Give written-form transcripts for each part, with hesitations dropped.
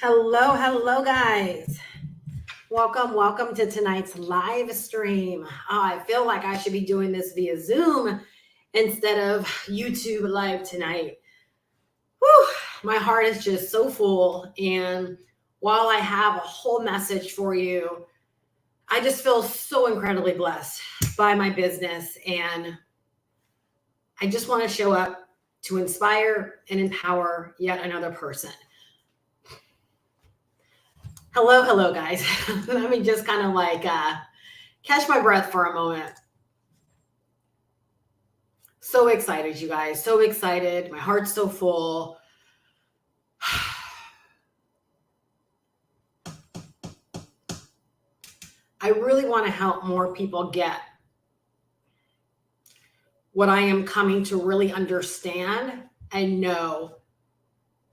Hello, guys. Welcome to tonight's live stream. I feel like I should be doing this via Zoom instead of YouTube live tonight. Whew, my heart is just so full. And while I have a whole message for you, I just feel so incredibly blessed by my business. And I just want to show up to inspire and empower yet another person. Hello, guys. Let me just kind of catch my breath for a moment. So excited, you guys. So excited. My heart's so full. I really want to help more people get what I am coming to really understand and know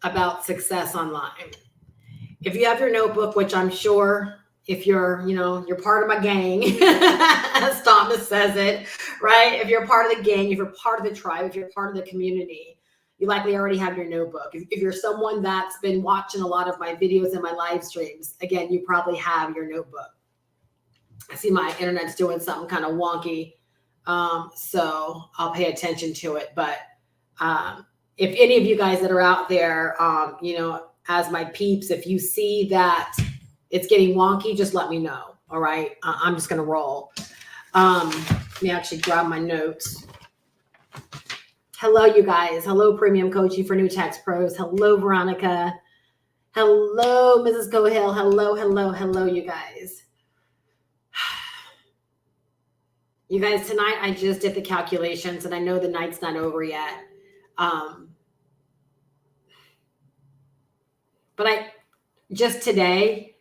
about success online. If you have your notebook, which I'm sure if you're part of my gang, as Thomas says it, right? If you're part of the gang, if you're part of the tribe, if you're part of the community, you likely already have your notebook. If you're someone that's been watching a lot of my videos and my live streams, again, you probably have your notebook. I see my internet's doing something kind of wonky, so I'll pay attention to it. But if any of you guys that are out there, as my peeps, if you see that it's getting wonky, just let me know. All right. I'm just going to roll. Let me actually grab my notes. Hello, you guys. Hello, Premium Coaching for New Tax Pros. Hello, Veronica. Hello, Mrs. Cohill. Hello, you guys. You guys, tonight I just did the calculations and I know the night's not over yet. But just today,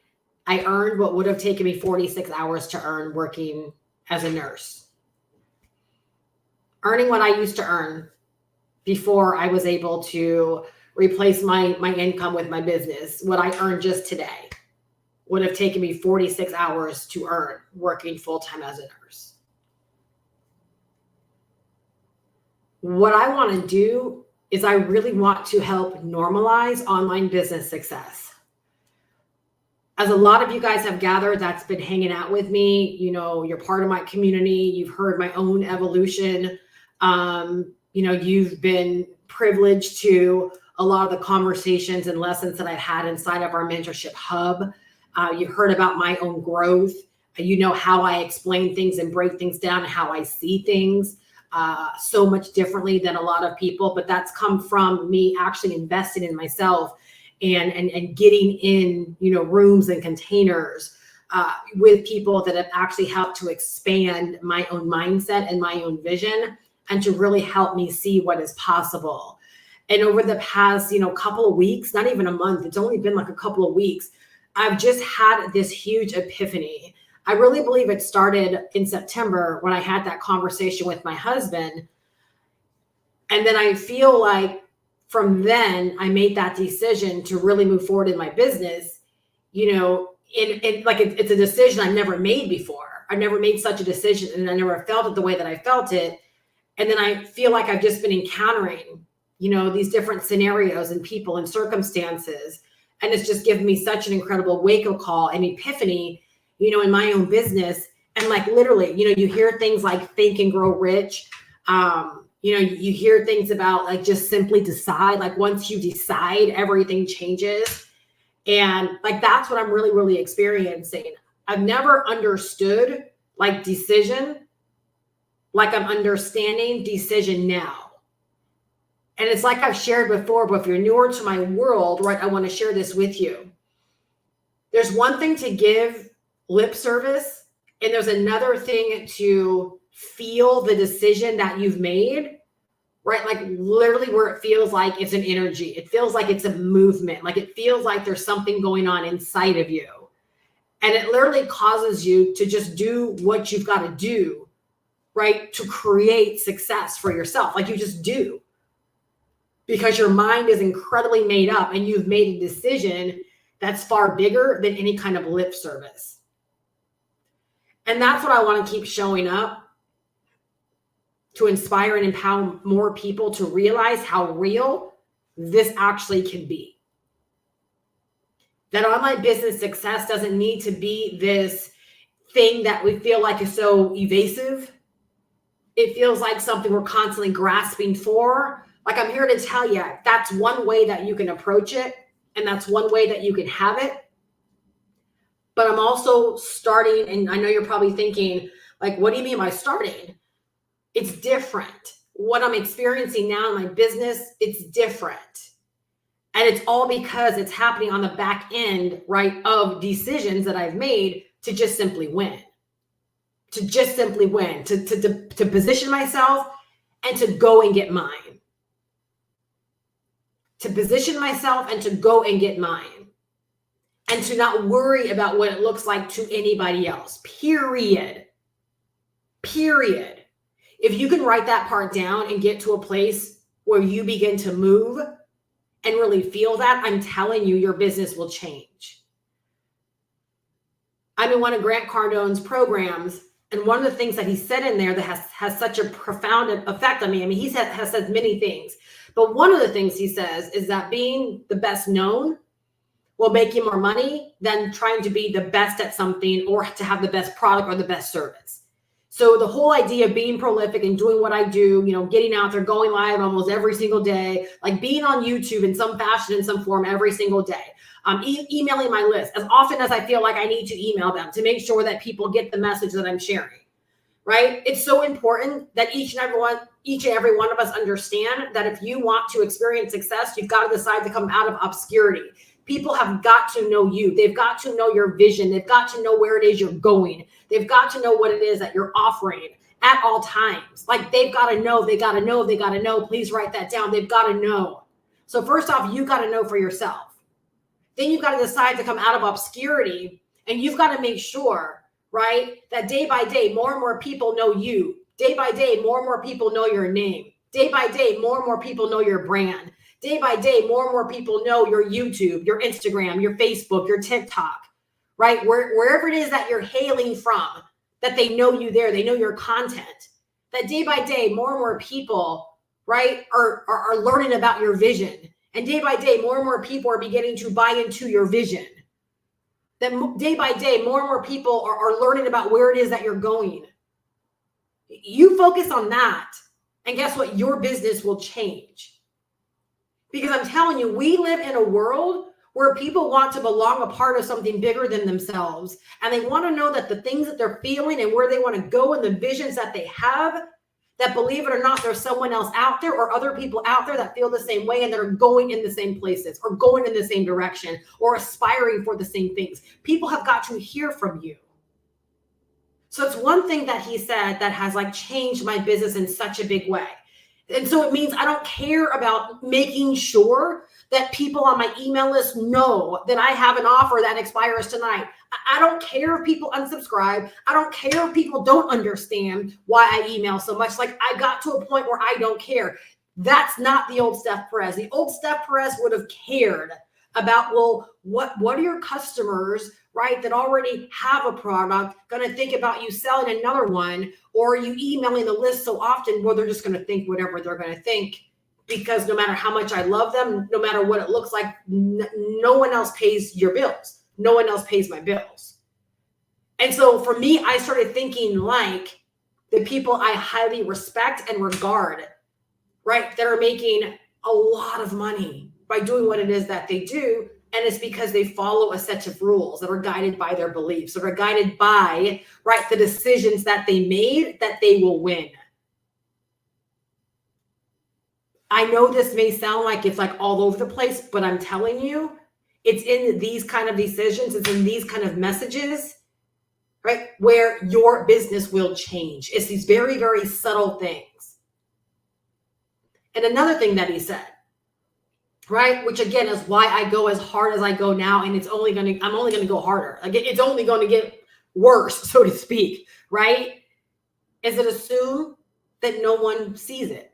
I earned what would have taken me 46 hours to earn working as a nurse. Earning what I used to earn before I was able to replace my income with my business, what I earned just today would have taken me 46 hours to earn working full-time as a nurse. What I want to do is I really want to help normalize online business success. As a lot of you guys have gathered, that's been hanging out with me, you're part of my community. You've heard my own evolution. You've been privileged to a lot of the conversations and lessons that I've had inside of our mentorship hub. You've heard about my own growth. You know how I explain things and break things down and how I see things. So much differently than a lot of people, but that's come from me actually investing in myself and getting in, rooms and containers with people that have actually helped to expand my own mindset and my own vision and to really help me see what is possible. And over the past, couple of weeks, not even a month, it's only been like a couple of weeks, I've just had this huge epiphany. I really believe it started in September when I had that conversation with my husband. And then I feel like from then I made that decision to really move forward in my business, it's a decision I've never made before. I've never made such a decision and I never felt it the way that I felt it. And then I feel like I've just been encountering, these different scenarios and people and circumstances. And it's just given me such an incredible wake-up call and epiphany, in my own business. And literally, you hear things like Think and Grow Rich. You hear things about just simply decide, once you decide, everything changes. And that's what I'm really, really experiencing. I've never understood decision, I'm understanding decision now. And it's like I've shared before, but if you're newer to my world, right, I want to share this with you. There's one thing to give lip service, and there's another thing to feel the decision that you've made, right? Literally where it feels like it's an energy. It feels like it's a movement. It feels like there's something going on inside of you. And it literally causes you to just do what you've got to do, right? To create success for yourself. You just do. Because your mind is incredibly made up and you've made a decision that's far bigger than any kind of lip service. And that's what I want to keep showing up to inspire and empower more people to realize how real this actually can be. That online business success doesn't need to be this thing that we feel like is so evasive. It feels like something we're constantly grasping for. Like, I'm here to tell you, that's one way that you can approach it, and that's one way that you can have it. But I'm also starting, and I know you're probably thinking, like, what do you mean by starting? It's different. What I'm experiencing now in my business, it's different. And it's all because it's happening on the back end, right, of decisions that I've made to just simply win. To just simply win, to position myself and to go and get mine. To position myself and to go and get mine. And to not worry about what it looks like to anybody else. Period. Period. If you can write that part down and get to a place where you begin to move and really feel that, I'm telling you, your business will change. I'm in one of Grant Cardone's programs, and one of the things that he said in there that has such a profound effect on me, I mean, he has said many things, but one of the things he says is that being the best known will make you more money than trying to be the best at something or to have the best product or the best service. So the whole idea of being prolific and doing what I do, you know, getting out there, going live almost every single day, like being on YouTube in some fashion, in some form every single day, emailing my list as often as I feel like I need to email them to make sure that people get the message that I'm sharing, right? It's so important that each and every one of us understand that if you want to experience success, you've got to decide to come out of obscurity. People have got to know you. They've got to know your vision. They've got to know where it is you're going. They've got to know what it is that you're offering at all times. Like, they've got to know, they got to know, they got to know. Please write that down. They've got to know. So first off, you got to know for yourself. Then you've got to decide to come out of obscurity, and you've got to make sure, right, that day by day, more and more people know you. Day by day, more and more people know your name. Day by day, more and more people know your brand. Day by day, more and more people know your YouTube, your Instagram, your Facebook, your TikTok, right? Wherever it is that you're hailing from, that they know you there, they know your content. That day by day, more and more people, right, are learning about your vision. And day by day, more and more people are beginning to buy into your vision. That day by day, more and more people are learning about where it is that you're going. You focus on that, and guess what? Your business will change. Because I'm telling you, we live in a world where people want to belong a part of something bigger than themselves. And they want to know that the things that they're feeling and where they want to go and the visions that they have, that, believe it or not, there's someone else out there or other people out there that feel the same way and that are going in the same places or going in the same direction or aspiring for the same things. People have got to hear from you. So it's one thing that he said that has like changed my business in such a big way. And so it means I don't care about making sure that people on my email list know that I have an offer that expires tonight. I don't care if people unsubscribe. I don't care if people don't understand why I email so much. Like, I got to a point where I don't care. That's not the old Steph Perez. The old Steph Perez would have cared about, well, what are your customers, right, that already have a product going to think about you selling another one, or are you emailing the list so often, well, they're just going to think whatever they're going to think, because no matter how much I love them, no matter what it looks like, no one else pays your bills. No one else pays my bills. And so for me, I started thinking like the people I highly respect and regard, right, that are making a lot of money by doing what it is that they do. And it's because they follow a set of rules that are guided by their beliefs, that are guided by, right, the decisions that they made, that they will win. I know this may sound like it's like all over the place, but I'm telling you, it's in these kind of decisions, it's in these kind of messages, right, where your business will change. It's these very, very subtle things. And another thing that he said, right, which again is why I go as hard as I go now, and I'm only going to go harder. Like, it's only going to get worse, so to speak, right? Is it assume that no one sees it.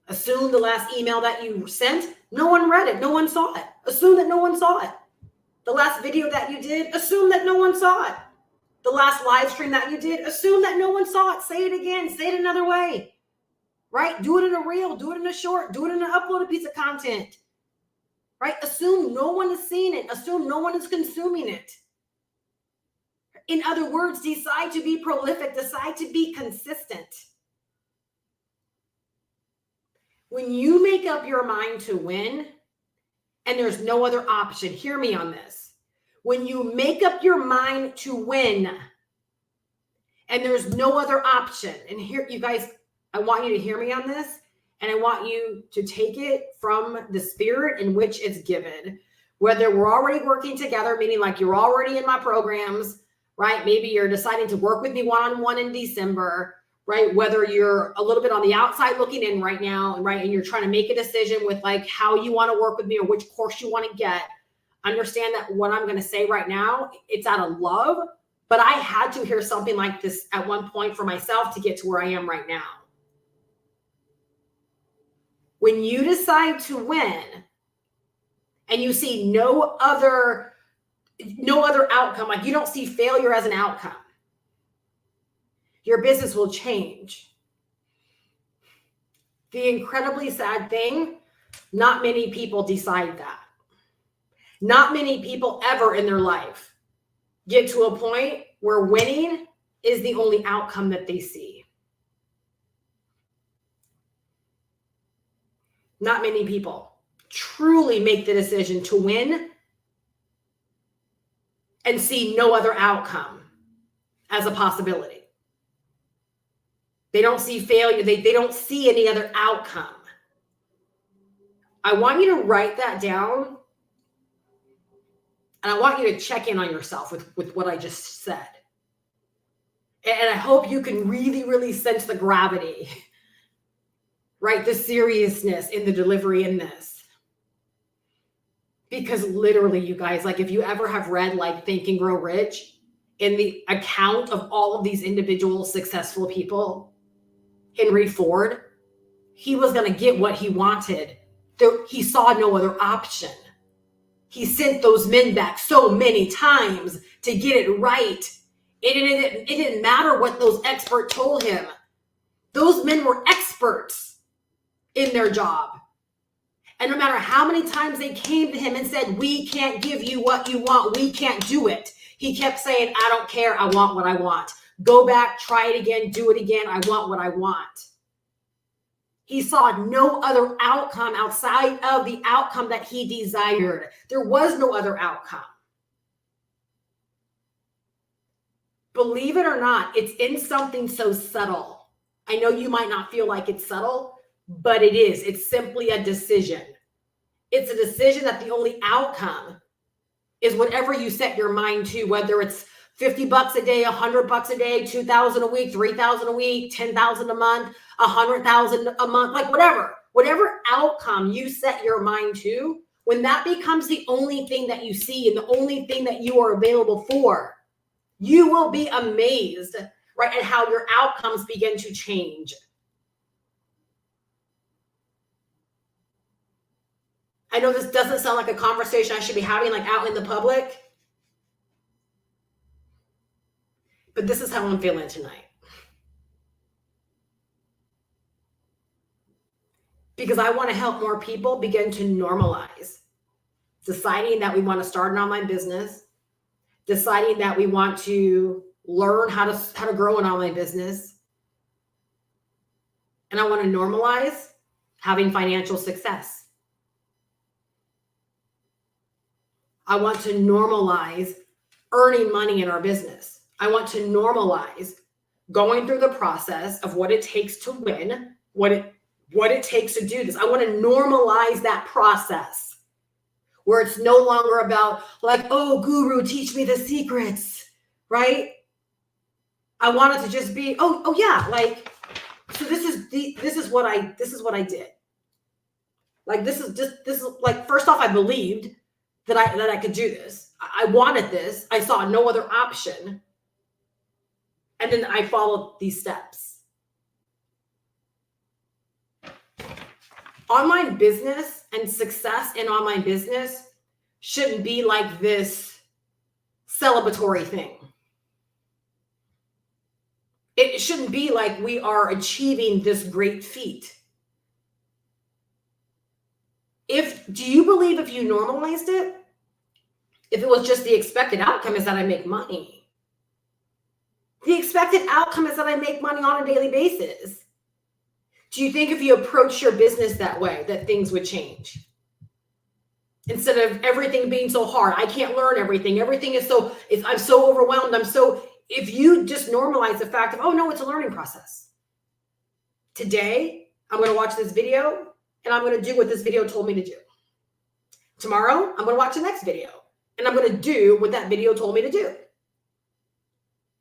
Assume the last email that you sent, no one read it, no one saw it. Assume that no one saw it. The last video that you did, assume that no one saw it. The last live stream that you did, assume that no one saw it. Say it again, say it another way, right? Do it in a reel, do it in a short, do it in an uploaded piece of content, right? Assume no one is seeing it. Assume no one is consuming it. In other words, decide to be prolific, decide to be consistent. When you make up your mind to win, and there's no other option, hear me on this. When you make up your mind to win, and there's no other option, and here, you guys, I want you to hear me on this, and I want you to take it from the spirit in which it's given. Whether we're already working together, meaning like you're already in my programs, right? Maybe you're deciding to work with me one-on-one in December, right? Whether you're a little bit on the outside looking in right now, right? And you're trying to make a decision with like how you want to work with me or which course you want to get. Understand that what I'm going to say right now, it's out of love, but I had to hear something like this at one point for myself to get to where I am right now. When you decide to win and you see no other outcome, like you don't see failure as an outcome, your business will change. The incredibly sad thing, not many people decide that. Not many people ever in their life get to a point where winning is the only outcome that they see. Not many people truly make the decision to win and see no other outcome as a possibility. They don't see failure. They don't see any other outcome. I want you to write that down, and I want you to check in on yourself with what I just said. And I hope you can really, really sense the gravity, right? The seriousness in the delivery in this. Because literally, you guys, like if you ever have read like Think and Grow Rich, in the account of all of these individual successful people, Henry Ford, he was going to get what he wanted. He saw no other option. He sent those men back so many times to get it right. It didn't matter what those experts told him. Those men were experts in their job. And no matter how many times they came to him and said, we can't give you what you want, we can't do it, he kept saying, I don't care, I want what I want. Go back, try it again, do it again, I want what I want. He saw no other outcome outside of the outcome that he desired. There was no other outcome. Believe it or not, it's in something so subtle. I know you might not feel like it's subtle, but it is. It's simply a decision. It's a decision that the only outcome is whatever you set your mind to, whether it's $50 a day, $100 a day, $2,000 a week, $3,000 a week, $10,000 a month, $100,000 a month, like whatever outcome you set your mind to, when that becomes the only thing that you see and the only thing that you are available for, you will be amazed, right, at how your outcomes begin to change. I know this doesn't sound like a conversation I should be having like out in the public, but this is how I'm feeling tonight. Because I want to help more people begin to normalize deciding that we want to start an online business, deciding that we want to learn how to grow an online business. And I want to normalize having financial success. I want to normalize earning money in our business. I want to normalize going through the process of what it takes to win, what it takes to do this. I want to normalize that process where it's no longer about like, oh, guru, teach me the secrets, right? I want it to just be, oh yeah, like, so this is what I did. Like, this is like, first off, I believed that I could do this. I wanted this. I saw no other option. And then I followed these steps. Online business and success in online business shouldn't be like this celebratory thing. It shouldn't be like we are achieving this great feat. Do you believe if you normalized it, if it was just the expected outcome is that I make money? The expected outcome is that I make money on a daily basis. Do you think if you approach your business that way, that things would change? Instead of everything being so hard, I can't learn everything. Everything is I'm so overwhelmed. If you just normalize the fact of, oh no, it's a learning process. Today, I'm going to watch this video and I'm going to do what this video told me to do. Tomorrow, I'm going to watch the next video and I'm going to do what that video told me to do.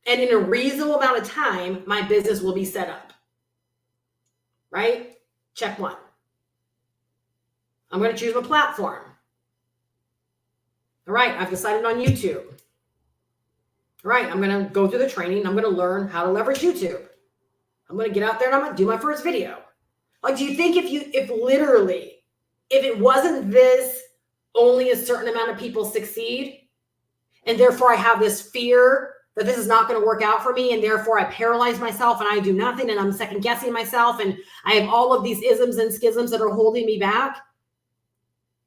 And in a reasonable amount of time, my business will be set up. Right? Check one. I'm going to choose my platform. All right, I've decided on YouTube. All right, I'm going to go through the training. I'm going to learn how to leverage YouTube. I'm going to get out there and I'm going to do my first video. Like, do you think if it wasn't this, only a certain amount of people succeed, and therefore I have this fear that this is not going to work out for me, and therefore I paralyze myself and I do nothing and I'm second guessing myself and I have all of these isms and schisms that are holding me back?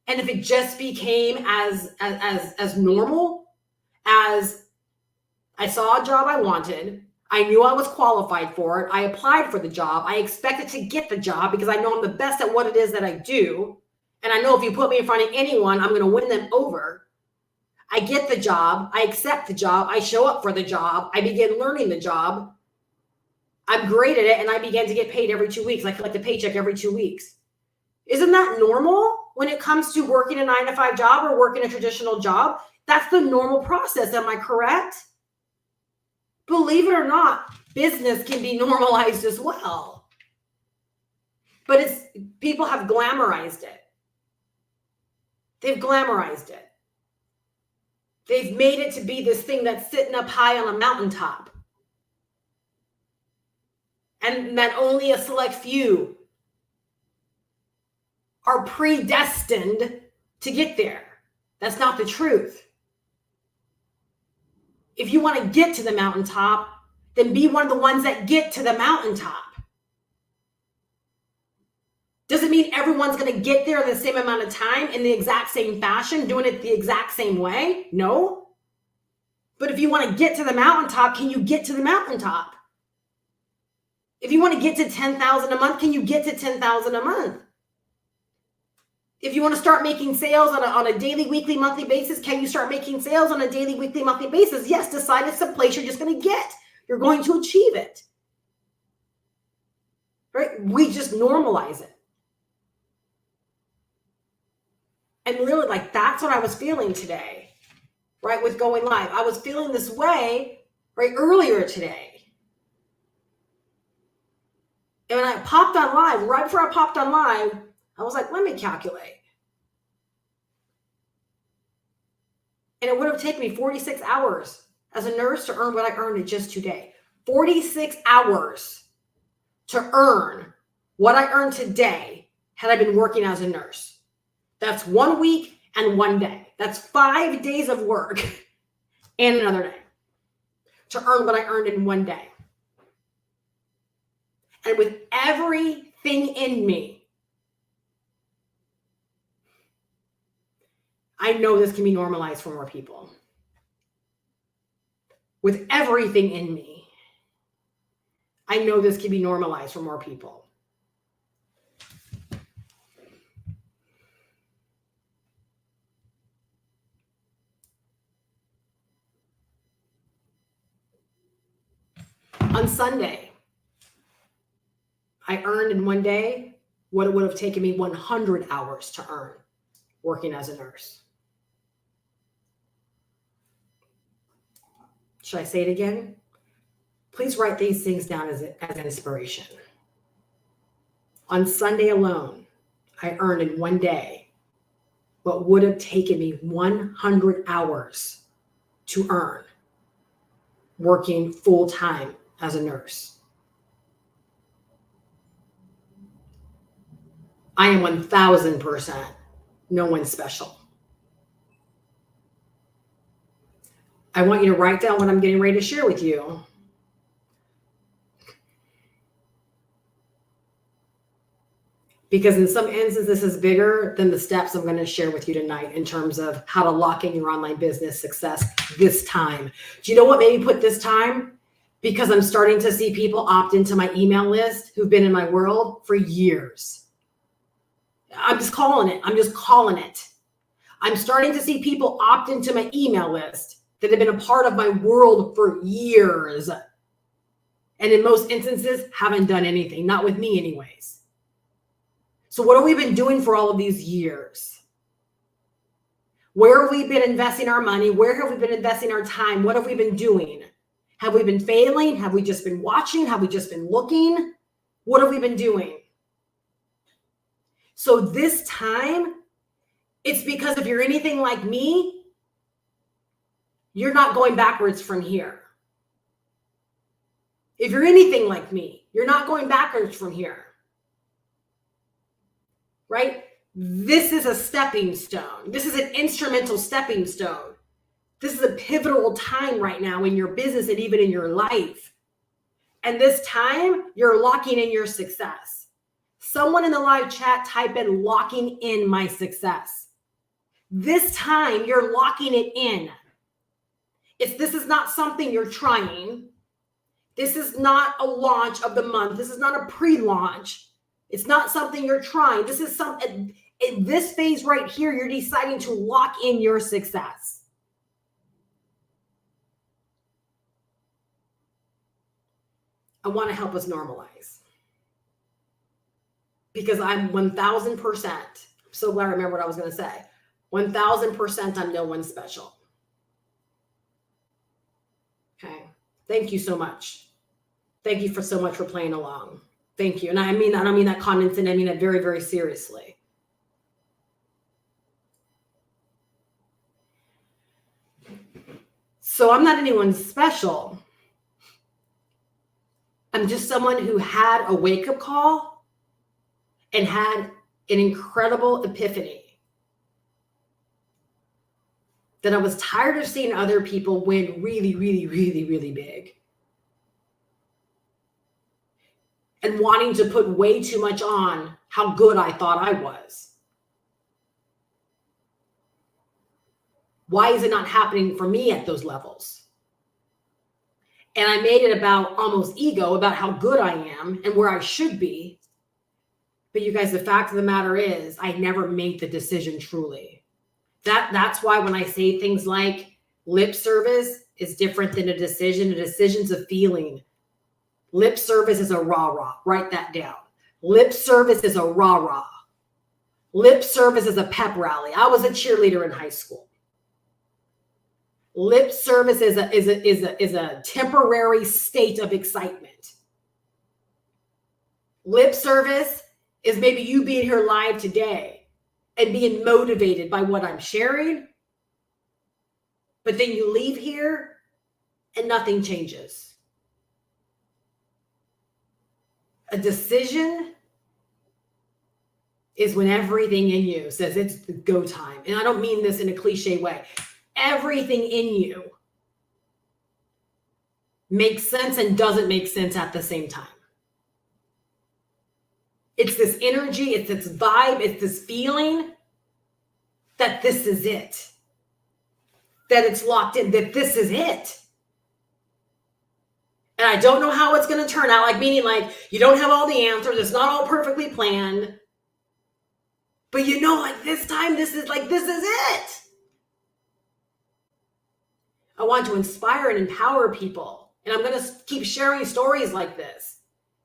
And if it just became as normal as I saw a job I wanted, I knew I was qualified for it, I applied for the job, I expected to get the job because I know I'm the best at what it is that I do, and I know if you put me in front of anyone, I'm going to win them over. I get the job, I accept the job, I show up for the job, I begin learning the job, I'm great at it, and I began to get paid every 2 weeks. I collect a paycheck every 2 weeks. Isn't that normal when it comes to working a 9-to-5 job or working a traditional job? That's the normal process. Am I correct? Believe it or not, business can be normalized as well. But people have glamorized it. They've glamorized it. They've made it to be this thing that's sitting up high on a mountaintop. And that only a select few are predestined to get there. That's not the truth. If you want to get to the mountaintop, then be one of the ones that get to the mountaintop. Doesn't mean everyone's going to get there in the same amount of time in the exact same fashion, doing it the exact same way. No. But if you want to get to the mountaintop, can you get to the mountaintop? If you want to get to 10,000 a month, can you get to 10,000 a month? If you want to start making sales on a daily, weekly, monthly basis, can you start making sales on a daily, weekly, monthly basis? Yes, decide it's a place you're just going to get. You're going to achieve it. Right? We just normalize it. And really, like, that's what I was feeling today, right, with going live. I was feeling this way, right, earlier today. And when I popped on live, right before I popped on live, I was like, let me calculate. And it would have taken me 46 hours as a nurse to earn what I earned in just today. 46 hours to earn what I earned today had I been working as a nurse. That's 1 week and 1 day. That's 5 days of work and another day to earn what I earned in 1 day. And with everything in me, I know this can be normalized for more people. With everything in me, I know this can be normalized for more people. On Sunday, I earned in 1 day what it would have taken me 100 hours to earn working as a nurse. Should I say it again? Please write these things down as an inspiration. On Sunday alone, I earned in 1 day what would have taken me 100 hours to earn working full-time as a nurse. I am 1,000% no one special. I want you to write down what I'm getting ready to share with you. because in some instances, this is bigger than the steps I'm going to share with you tonight in terms of how to lock in your online business success this time. Do you know what made me put this time? Because I'm starting to see people opt into my email list who've been in my world for years. I'm just calling it. I'm starting to see people opt into my email list that have been a part of my world for years. And in most instances, haven't done anything, not with me anyways. So what have we been doing for all of these years? Where have we been investing our money? Where have we been investing our time? What have we been doing? Have we been failing? Have we just been watching? Have we just been looking? What have we been doing? So this time, it's because if you're anything like me, you're not going backwards from here. If you're anything like me, you're not going backwards from here. Right? This is a stepping stone. This is an instrumental stepping stone. This is a pivotal time right now in your business and even in your life. And this time, you're locking in your success. Someone in the live chat type in locking in my success. This time, you're locking it in. This is not something you're trying. This is not a launch of the month. This is not a pre-launch. It's not something you're trying. This is something, in this phase right here, you're deciding to lock in your success. I want to help us normalize. Because I'm 1,000%, I'm so glad I remember what I was going to say. 1,000% I'm no one special. Okay. Thank you so much. Thank you so much for playing along. Thank you. And I don't mean that condescending. I mean it very, very seriously. So I'm not anyone special. I'm just someone who had a wake-up call and had an incredible epiphany that I was tired of seeing other people win really, really, really, really big. And wanting to put way too much on how good I thought I was. Why is it not happening for me at those levels? And I made it about almost ego, about how good I am and where I should be. But you guys, the fact of the matter is, I never made the decision truly. That's why when I say things like lip service is different than a decision. A decision's a feeling. Lip service is a rah-rah. Write that down. Lip service is a rah-rah. Lip service is a pep rally. I was a cheerleader in high school. Lip service is a temporary state of excitement. Lip service is maybe you being here live today and being motivated by what I'm sharing, but then you leave here and nothing changes. A decision is when everything in you says it's the go time. And I don't mean this in a cliche way. Everything in you makes sense and doesn't make sense at the same time. It's this energy, it's this vibe, it's this feeling that this is it. That it's locked in, that this is it. And I don't know how it's going to turn out, like meaning like you don't have all the answers. It's not all perfectly planned. But you know, like this time, this is it. I want to inspire and empower people. And I'm going to keep sharing stories like this,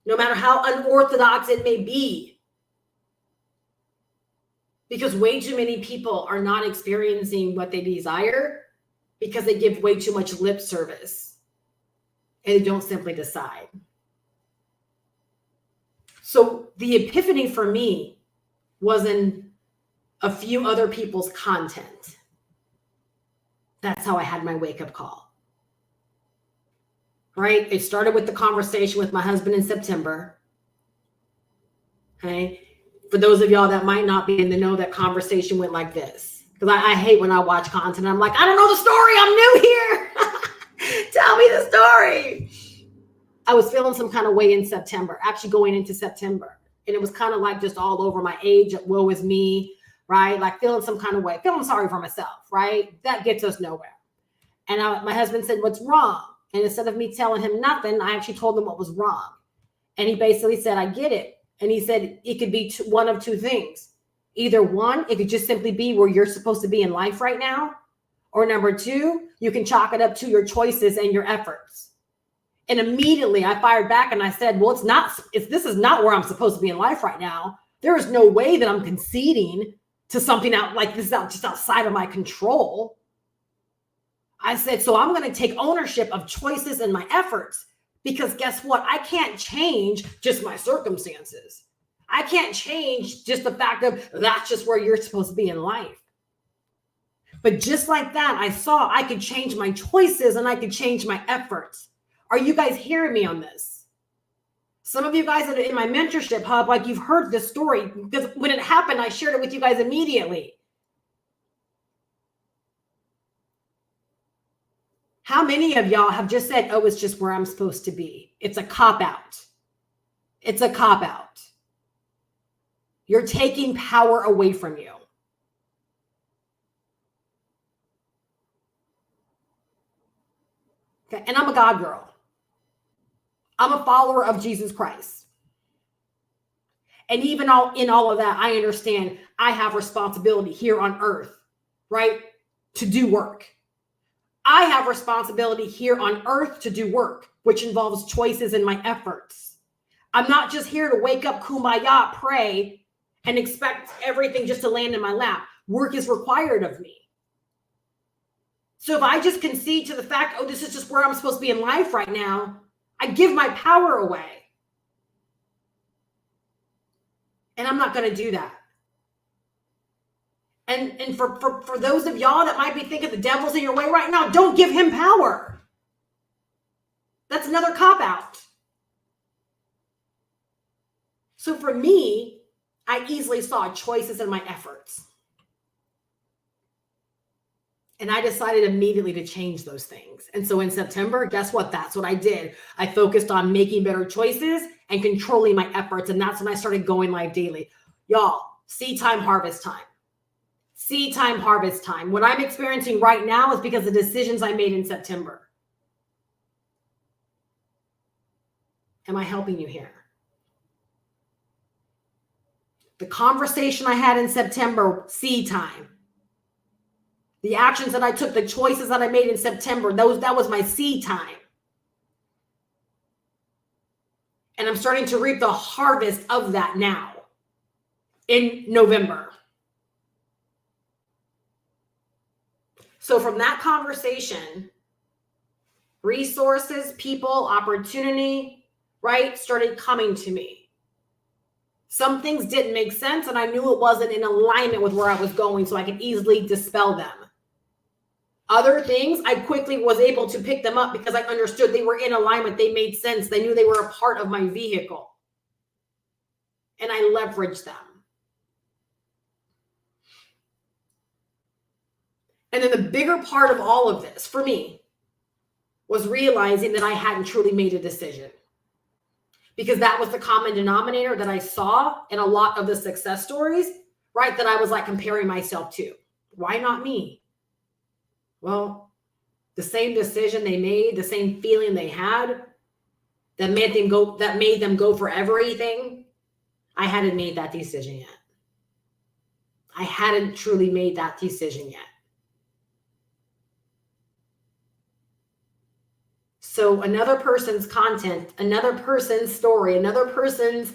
no matter how unorthodox it may be. Because way too many people are not experiencing what they desire because they give way too much lip service. And they don't simply decide. So the epiphany for me was in a few other people's content. That's how I had my wake-up call. Right? It started with the conversation with my husband in September. Okay? For those of y'all that might not be in the know, that conversation went like this. Because I hate when I watch content. I'm like, I don't know the story. I'm new here. Tell me the story. I was feeling some kind of way in September, actually going into September. And it was kind of like just all over my age, woe is me, right? Like feeling some kind of way, feeling sorry for myself, right? That gets us nowhere. And my husband said, what's wrong? And instead of me telling him nothing, I actually told him what was wrong. And he basically said, I get it. And he said, it could be one of two things. Either one, it could just simply be where you're supposed to be in life right now. Or number two, you can chalk it up to your choices and your efforts. And immediately I fired back and I said, well, this is not where I'm supposed to be in life right now. There is no way that I'm conceding to something out like this out just outside of my control. I said, so I'm going to take ownership of choices and my efforts, because guess what? I can't change just my circumstances. I can't change just the fact of that's just where you're supposed to be in life. But just like that, I saw I could change my choices and I could change my efforts. Are you guys hearing me on this? Some of you guys that are in my mentorship hub, like you've heard this story, because when it happened, I shared it with you guys immediately. How many of y'all have just said, oh, it's just where I'm supposed to be? It's a cop-out. It's a cop-out. You're taking power away from you. Okay, and I'm a God girl. I'm a follower of Jesus Christ. And even in all of that, I understand I have responsibility here on earth, right? To do work. I have responsibility here on earth to do work, which involves choices in my efforts. I'm not just here to wake up, kumbaya, pray, and expect everything just to land in my lap. Work is required of me. So if I just concede to the fact, oh, this is just where I'm supposed to be in life right now, I give my power away. And I'm not going to do that. And for those of y'all that might be thinking the devil's in your way right now, don't give him power. That's another cop-out. So for me, I easily saw choices in my efforts. And I decided immediately to change those things. And so in September, guess what? That's what I did. I focused on making better choices and controlling my efforts. And that's when I started going live daily. Y'all, seed time, harvest time. Seed time, harvest time. What I'm experiencing right now is because of the decisions I made in September. Am I helping you here? The conversation I had in September, seed time. The actions that I took, the choices that I made in September, that was my seed time. And I'm starting to reap the harvest of that now in November. So from that conversation, resources, people, opportunity, right, started coming to me. Some things didn't make sense, and I knew it wasn't in alignment with where I was going, so I could easily dispel them. Other things, I quickly was able to pick them up because I understood they were in alignment. They made sense. They knew they were a part of my vehicle. And I leveraged them. And then the bigger part of all of this for me was realizing that I hadn't truly made a decision. Because that was the common denominator that I saw in a lot of the success stories, right? That I was like comparing myself to. Why not me? Well, the same decision they made, the same feeling they had that made them go for everything. I hadn't made that decision yet. I hadn't truly made that decision yet. So another person's content, another person's story, another person's,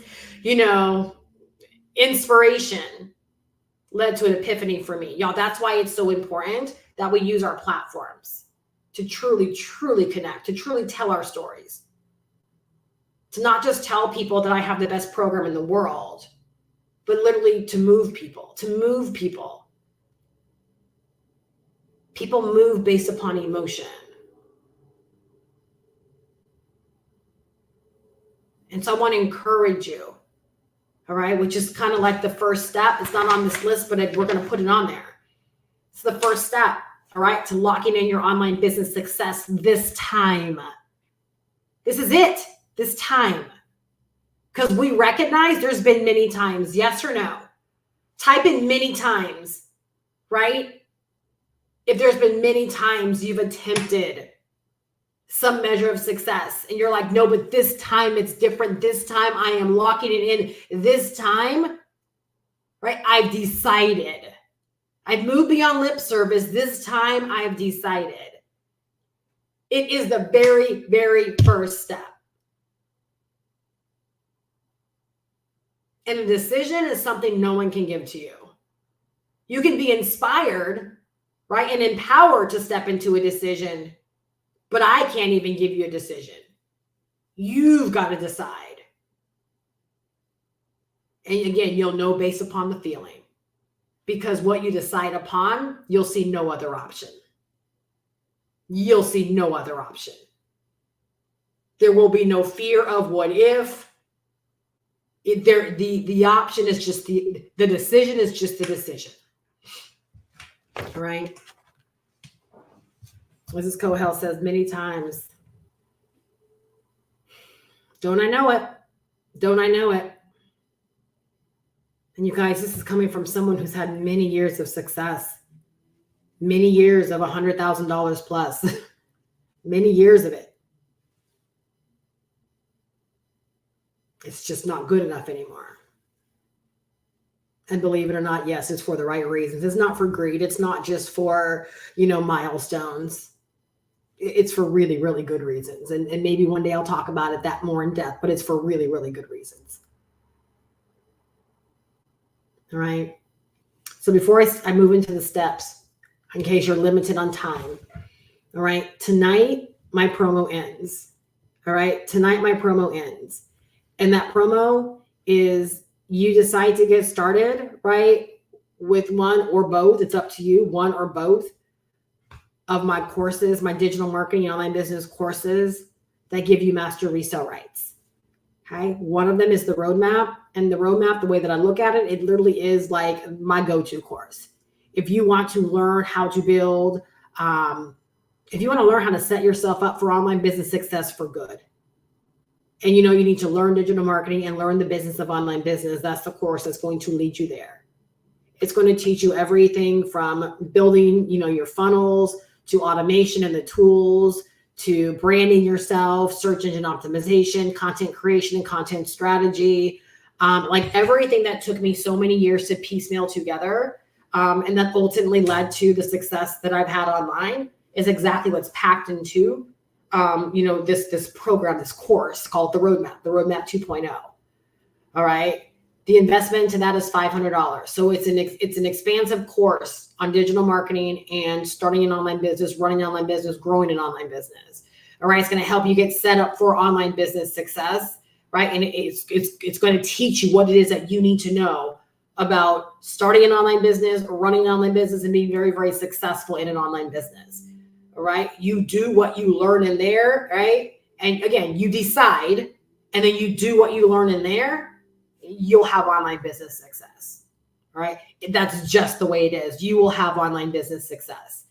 inspiration led to an epiphany for me. Y'all, that's why it's so important that we use our platforms to truly, truly connect, to truly tell our stories. To not just tell people that I have the best program in the world, but literally to move people, People move based upon emotion. And so I want to encourage you, all right, which is kind of like the first step. It's not on this list, but we're going to put it on there. It's the first step, all right, to locking in your online business success this time. This is it, this time. Because we recognize there's been many times, yes or no? Type in many times, right? If there's been many times you've attempted some measure of success and you're like, no, but this time it's different. This time I am locking it in. This time, right? I've decided. I've moved beyond lip service. This time I've decided. It is the very, very first step. And a decision is something no one can give to you. You can be inspired, right, and empowered to step into a decision, but I can't even give you a decision. You've got to decide. And again, you'll know based upon the feeling, because what you decide upon, you'll see no other option. You'll see no other option. There will be no fear of what if. The option is just the decision is just the decision. Right? Mrs. Cohell says many times, don't I know it? Don't I know it? And you guys, this is coming from someone who's had many years of success, many years of $100,000 plus, many years of it. It's just not good enough anymore. And believe it or not, yes, it's for the right reasons. It's not for greed. It's not just for, milestones. It's for really, really good reasons. And maybe one day I'll talk about it that more in depth, but it's for really, really good reasons. All right. So before I move into the steps, in case you're limited on time, all right, tonight my promo ends. All right. Tonight my promo ends. And that promo is you decide to get started, right, with one or both. It's up to you, one or both of my courses, my digital marketing online business courses that give you master resale rights. Okay. One of them is the roadmap. And the roadmap, the way that I look at it, it literally is like my go-to course. If you want to learn how to build, if you want to learn how to set yourself up for online business success for good, and you need to learn digital marketing and learn the business of online business, that's the course that's going to lead you there. It's going to teach you everything from building, your funnels to automation and the tools to branding yourself, search engine optimization, content creation and content strategy, like everything that took me so many years to piecemeal together, and that ultimately led to the success that I've had online is exactly what's packed into this program, this course called the Roadmap 2.0. All right. The investment to that is $500. So it's an expansive course on digital marketing and starting an online business, running an online business, growing an online business. All right. It's going to help you get set up for online business success. Right. And it's going to teach you what it is that you need to know about starting an online business or running an online business and being very, very successful in an online business. All right. You do what you learn in there. Right. And again, you decide and then you do what you learn in there. You'll have online business success. All right. That's just the way it is. You will have online business success.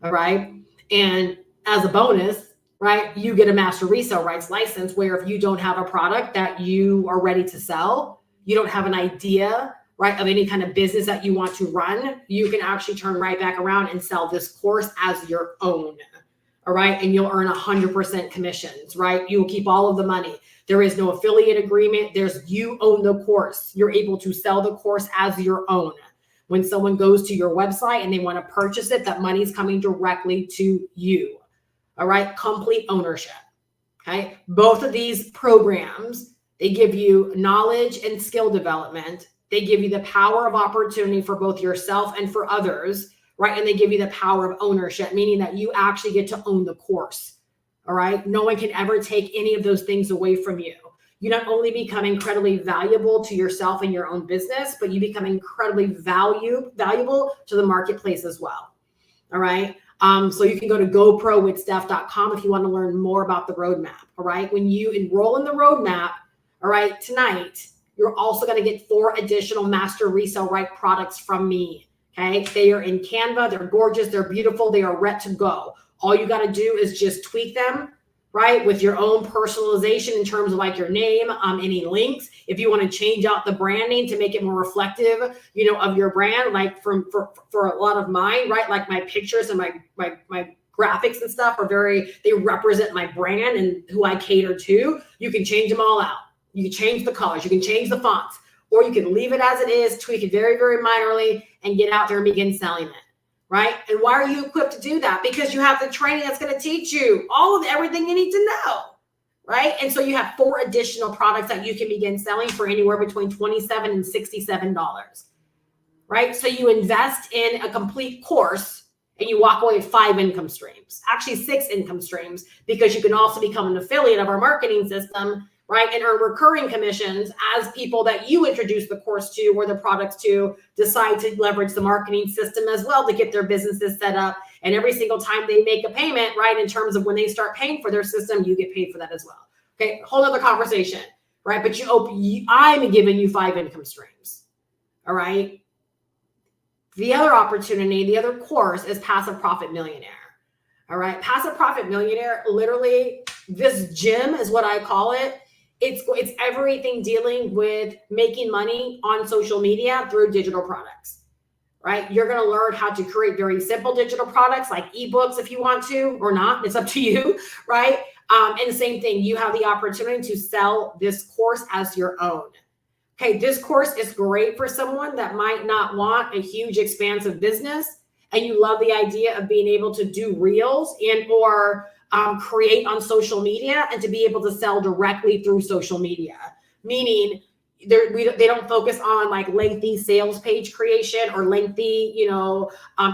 All right. And as a bonus, right, you get a master resale rights license where if you don't have a product that you are ready to sell, you don't have an idea, right, of any kind of business that you want to run, you can actually turn right back around and sell this course as your own. All right. And you'll earn 100% commissions, right? You will keep all of the money. There is no affiliate agreement. You own the course. You're able to sell the course as your own. When someone goes to your website and they want to purchase it, that money's coming directly to you. All right. Complete ownership. Okay. Both of these programs, they give you knowledge and skill development. They give you the power of opportunity for both yourself and for others. Right. And they give you the power of ownership, meaning that you actually get to own the course. All right. No one can ever take any of those things away from you. You not only become incredibly valuable to yourself and your own business, but you become incredibly valuable to the marketplace as well. All right. So you can go to GoProWithSteph.com if you want to learn more about the roadmap. All right. When you enroll in the roadmap, all right, tonight, you're also going to get 4 additional master resale right products from me. Okay. They are in Canva. They're gorgeous. They're beautiful. They are ready to go. All you got to do is just tweak them, right? With your own personalization in terms of like your name, any links. If you want to change out the brand name to make it more reflective, of your brand, like for a lot of mine, right? Like my pictures and my graphics and stuff they represent my brand and who I cater to. You can change them all out. You can change the colors, you can change the fonts, or you can leave it as it is, tweak it very, very minorly, and get out there and begin selling it. Right? And why are you equipped to do that? Because you have the training that's going to teach you everything you need to know. Right? And so you have 4 additional products that you can begin selling for anywhere between $27 and $67. Right? So you invest in a complete course and you walk away with 5 income streams, actually 6 income streams, because you can also become an affiliate of our marketing system, right? And earn recurring commissions as people that you introduce the course to or the products to decide to leverage the marketing system as well to get their businesses set up. And every single time they make a payment, right, in terms of when they start paying for their system, you get paid for that as well. Okay, whole other conversation, right? But I'm giving you 5 income streams, all right? The other opportunity, the other course is Passive Profit Millionaire. All right, Passive Profit Millionaire, literally this gym is what I call it. It's everything dealing with making money on social media through digital products, right? You're going to learn how to create very simple digital products like ebooks if you want to or not. It's up to you, right? And the same thing, you have the opportunity to sell this course as your own. Okay, this course is great for someone that might not want a huge expansive business and you love the idea of being able to do reels or create on social media and to be able to sell directly through social media, meaning they don't focus on like lengthy sales page creation or lengthy,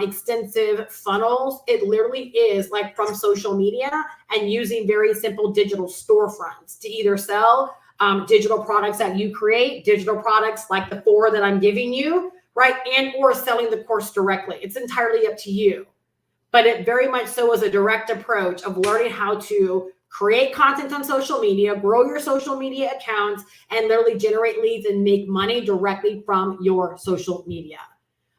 extensive funnels. It literally is like from social media and using very simple digital storefronts to either sell digital products that you create, digital products like the 4 that I'm giving you, right? And or selling the course directly. It's entirely up to you. But it very much so is a direct approach of learning how to create content on social media, grow your social media accounts, and literally generate leads and make money directly from your social media.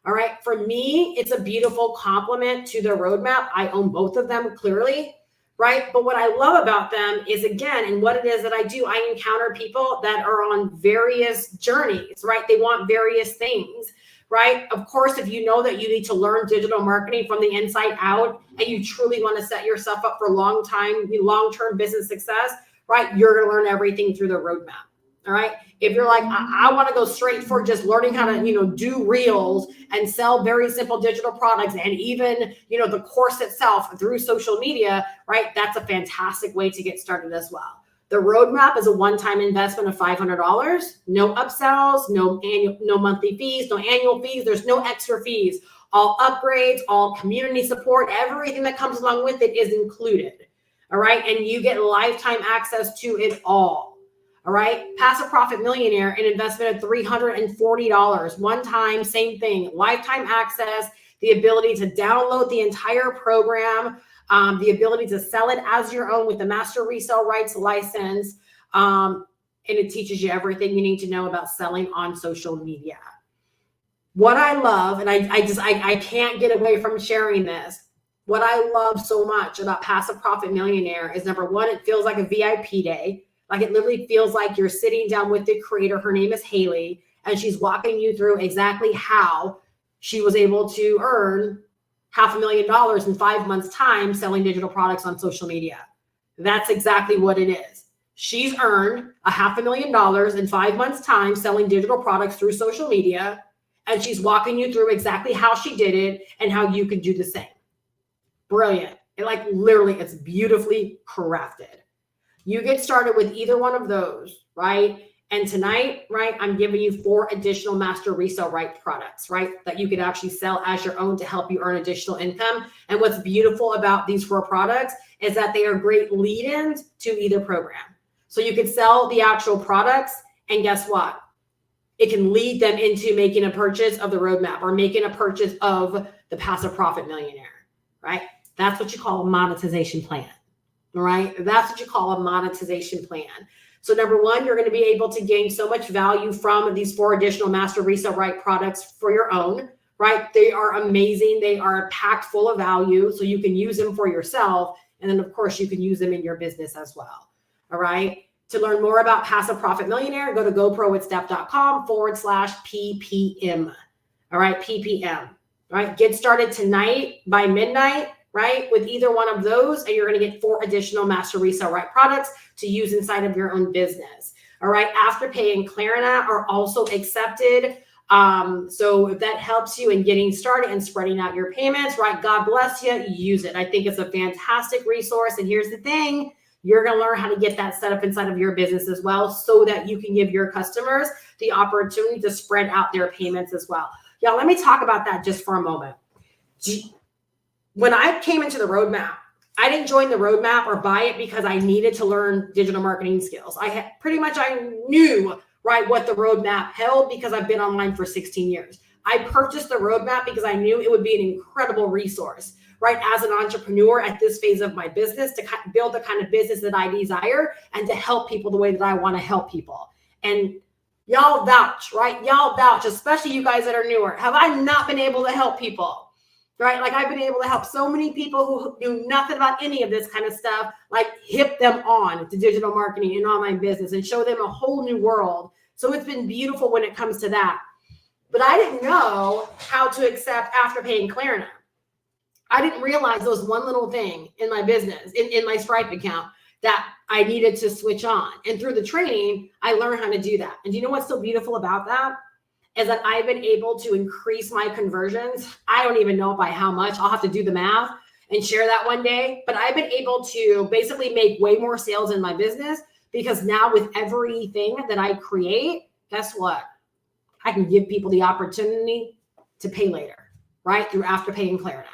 All right. For me, it's a beautiful complement to the roadmap. I own both of them clearly, right? But what I love about them is, again, and what it is that I do, I encounter people that are on various journeys, right? They want various things. Right? Of course, if you know that you need to learn digital marketing from the inside out and you truly want to set yourself up for long-term business success, right? You're going to learn everything through the roadmap. All right. If you're like, I want to go straight for just learning how to, do reels and sell very simple digital products and even, the course itself through social media, right? That's a fantastic way to get started as well. The roadmap is a one-time investment of $500, no upsells, no monthly fees, no annual fees. There's no extra fees. All upgrades, all community support, everything that comes along with it is included. All right. And you get lifetime access to it all. All right. Passive Profit Millionaire, an investment of $340. One time, same thing. Lifetime access, the ability to download the entire program, the ability to sell it as your own with the master resale rights license. And it teaches you everything you need to know about selling on social media. What I love, and I can't get away from sharing this. What I love so much about Passive Profit Millionaire is, number one, it feels like a VIP day. Like it literally feels like you're sitting down with the creator. Her name is Haley, and she's walking you through exactly how she was able to earn $500,000 in 5 months' time selling digital products on social media. That's exactly what it is. She's earned $500,000 in 5 months' time selling digital products through social media, and she's walking you through exactly how she did it and how you could do the same. Brilliant. Literally, it's beautifully crafted. You get started with either one of those, right? And tonight, right, I'm giving you 4 additional master resale rights products, right, that you could actually sell as your own to help you earn additional income. And what's beautiful about these 4 products is that they are great lead-ins to either program. So you could sell the actual products, and guess what? It can lead them into making a purchase of the roadmap or making a purchase of the Passive Profit Millionaire, right? That's what you call a monetization plan, all right? That's what you call a monetization plan. So number one, you're going to be able to gain so much value from these 4 additional master resale right products for your own, right? They are amazing. They are packed full of value, so you can use them for yourself. And then of course you can use them in your business as well. All right. To learn more about Passive Profit Millionaire, go to goprowithsteph.com/PPM. All right. PPM. All right. Get started tonight by midnight, right? With either one of those, and you're going to get 4 additional Master Resale Right products to use inside of your own business. All right. Afterpay and Klarna are also accepted. So if that helps you in getting started and spreading out your payments, right? God bless you. Use it. I think it's a fantastic resource. And here's the thing. You're going to learn how to get that set up inside of your business as well, so that you can give your customers the opportunity to spread out their payments as well. Y'all, let me talk about that just for a moment. When I came into the roadmap, I didn't join the roadmap or buy it because I needed to learn digital marketing skills. I knew, right, what the roadmap held because I've been online for 16 years. I purchased the roadmap because I knew it would be an incredible resource, right, as an entrepreneur at this phase of my business, to build the kind of business that I desire and to help people the way that I want to help people. And y'all vouch, right? Y'all vouch, especially you guys that are newer. Have I not been able to help people? Right? Like, I've been able to help so many people who knew nothing about any of this kind of stuff, like hip them on to digital marketing and online business and show them a whole new world. So it's been beautiful when it comes to that. But I didn't know how to accept Afterpay and Klarna. I didn't realize there was one little thing in my business, in my Stripe account, that I needed to switch on. And through the training, I learned how to do that. And do you know what's so beautiful about that? Is that I've been able to increase my conversions. I don't even know by how much. I'll have to do the math and share that one day. But I've been able to basically make way more sales in my business, because now with everything that I create, guess what? I can give people the opportunity to pay later, right? Through Afterpay and Klarna.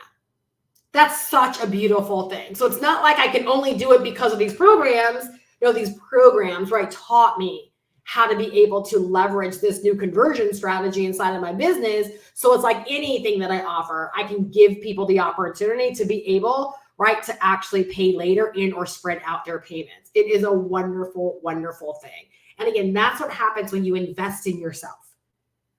That's such a beautiful thing. So it's not like I can only do it because of these programs. You know, these programs, right, taught me how to be able to leverage this new conversion strategy inside of my business. So it's like anything that I offer, I can give people the opportunity to be able, right, to actually pay later in or spread out their payments. It is a wonderful, wonderful thing. And again, that's what happens when you invest in yourself,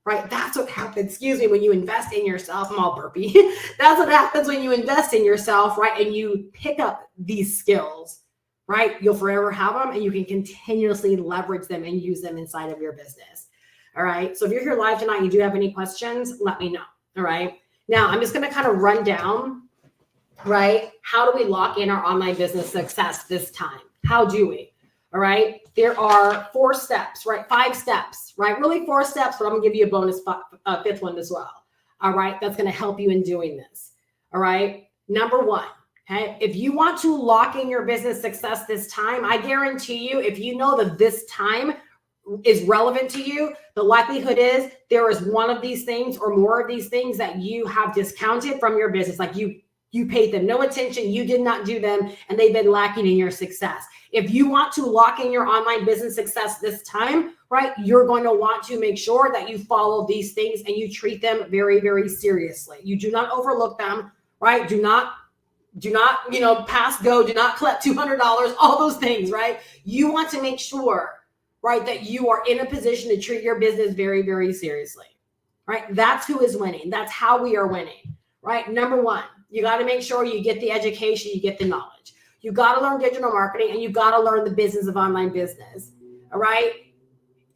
right? That's what happens, when you invest in yourself. I'm all burpy. That's what happens when you invest in yourself, right? And you pick up these skills, right? You'll forever have them, and you can continuously leverage them and use them inside of your business. All right. So if you're here live tonight, you do have any questions, let me know. All right. Now I'm just going to kind of run down, right? How do we lock in our online business success this time? How do we? All right. There are 4 steps, right? 5 steps, right? Really 4 steps, but I'm gonna give you a bonus 5th one as well. All right. That's going to help you in doing this. All right. Number 1. Okay. If you want to lock in your business success this time, I guarantee you, if you know that this time is relevant to you, the likelihood is there is one of these things or more of these things that you have discounted from your business. Like you paid them no attention, you did not do them, and they've been lacking in your success. If you want to lock in your online business success this time, right, you're going to want to make sure that you follow these things and you treat them very, very seriously. You do not overlook them, right? Do not, pass go, do not collect $200, all those things, right? You want to make sure, right, that you are in a position to treat your business very, very seriously, right? That's who is winning. That's how we are winning, right? Number 1, you got to make sure you get the education, you get the knowledge. You got to learn digital marketing, and you got to learn the business of online business, all right?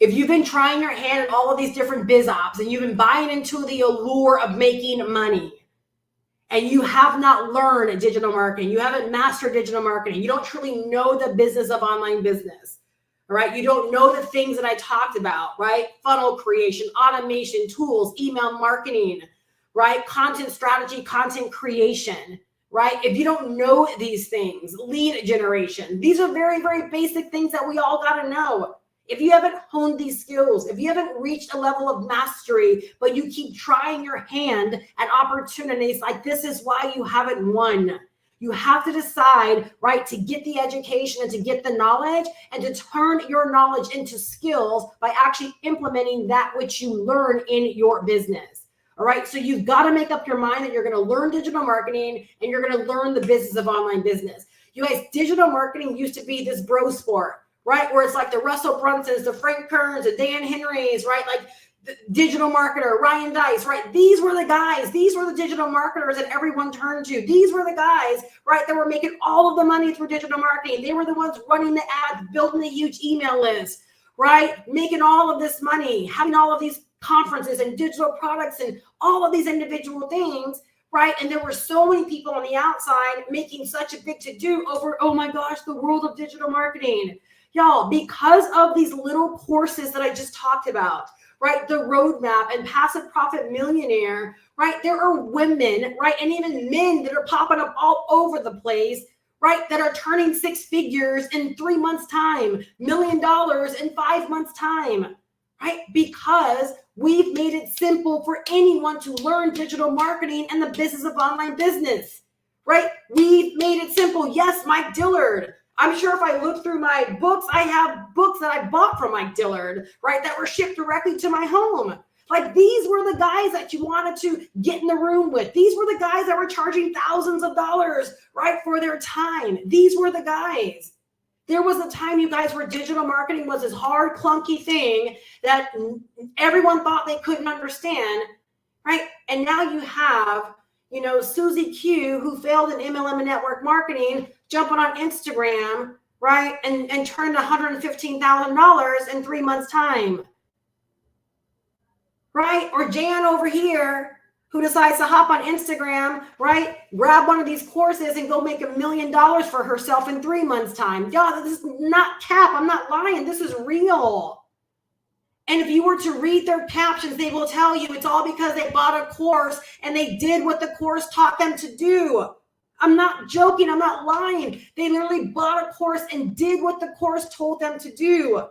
If you've been trying your hand at all of these different biz ops and you've been buying into the allure of making money, and you have not learned digital marketing, you haven't mastered digital marketing, you don't truly know the business of online business, all right? You don't know the things that I talked about, right? Funnel creation, automation, tools, email marketing, right? Content strategy, content creation, right? If you don't know these things, lead generation, these are very, very basic things that we all got to know. If you haven't honed these skills, if you haven't reached a level of mastery, but you keep trying your hand at opportunities, like this is why you haven't won. You have to decide, right, to get the education and to get the knowledge and to turn your knowledge into skills by actually implementing that which you learn in your business. All right. So you've got to make up your mind that you're going to learn digital marketing and you're going to learn the business of online business. You guys, digital marketing used to be this bro sport, right? Where it's like the Russell Brunsons, the Frank Kerns, the Dan Henrys, right? Like digital marketer, Ryan Dice, right? These were the guys. These were the digital marketers that everyone turned to. These were the guys, right, that were making all of the money through digital marketing. They were the ones running the ads, building the huge email list, right? Making all of this money, having all of these conferences and digital products and all of these individual things, right? And there were so many people on the outside making such a big to-do over, oh my gosh, the world of digital marketing. Y'all, because of these little courses that I just talked about, right? The roadmap and passive profit millionaire, right? There are women, right? And even men that are popping up all over the place, right? That are turning 6 figures in 3 months' time, $1 million in 5 months' time, right? Because we've made it simple for anyone to learn digital marketing and the business of online business, right? We've made it simple. Yes, Mike Dillard. I'm sure if I look through my books, I have books that I bought from Mike Dillard, right? That were shipped directly to my home. Like, these were the guys that you wanted to get in the room with. These were the guys that were charging thousands of dollars, right, for their time. These were the guys. There was a time, you guys, where digital marketing was this hard, clunky thing that everyone thought they couldn't understand, right? And now you have, you know, Susie Q, who failed in MLM and network marketing, jumping on Instagram, right, and turned $115,000 in 3 months' time, right? Or Jan over here, who decides to hop on Instagram, right, grab one of these courses and go make $1 million for herself in 3 months' time. Y'all, this is not cap. I'm not lying. This is real. And if you were to read their captions, they will tell you it's all because they bought a course and they did what the course taught them to do. I'm not joking. I'm not lying. They literally bought a course and did what the course told them to do.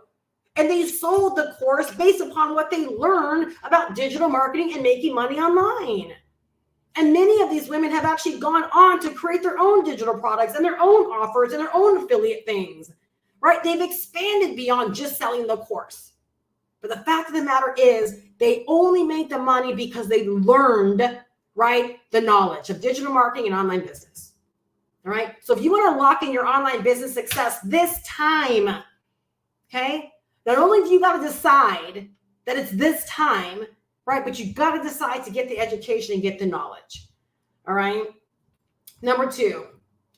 And they sold the course based upon what they learned about digital marketing and making money online. And many of these women have actually gone on to create their own digital products and their own offers and their own affiliate things, right? They've expanded beyond just selling the course. But the fact of the matter is, they only make the money because they learned, right, the knowledge of digital marketing and online business. All right. So if you want to lock in your online business success this time, okay, not only do you got to decide that it's this time, right, but you got to decide to get the education and get the knowledge. All right. Number 2,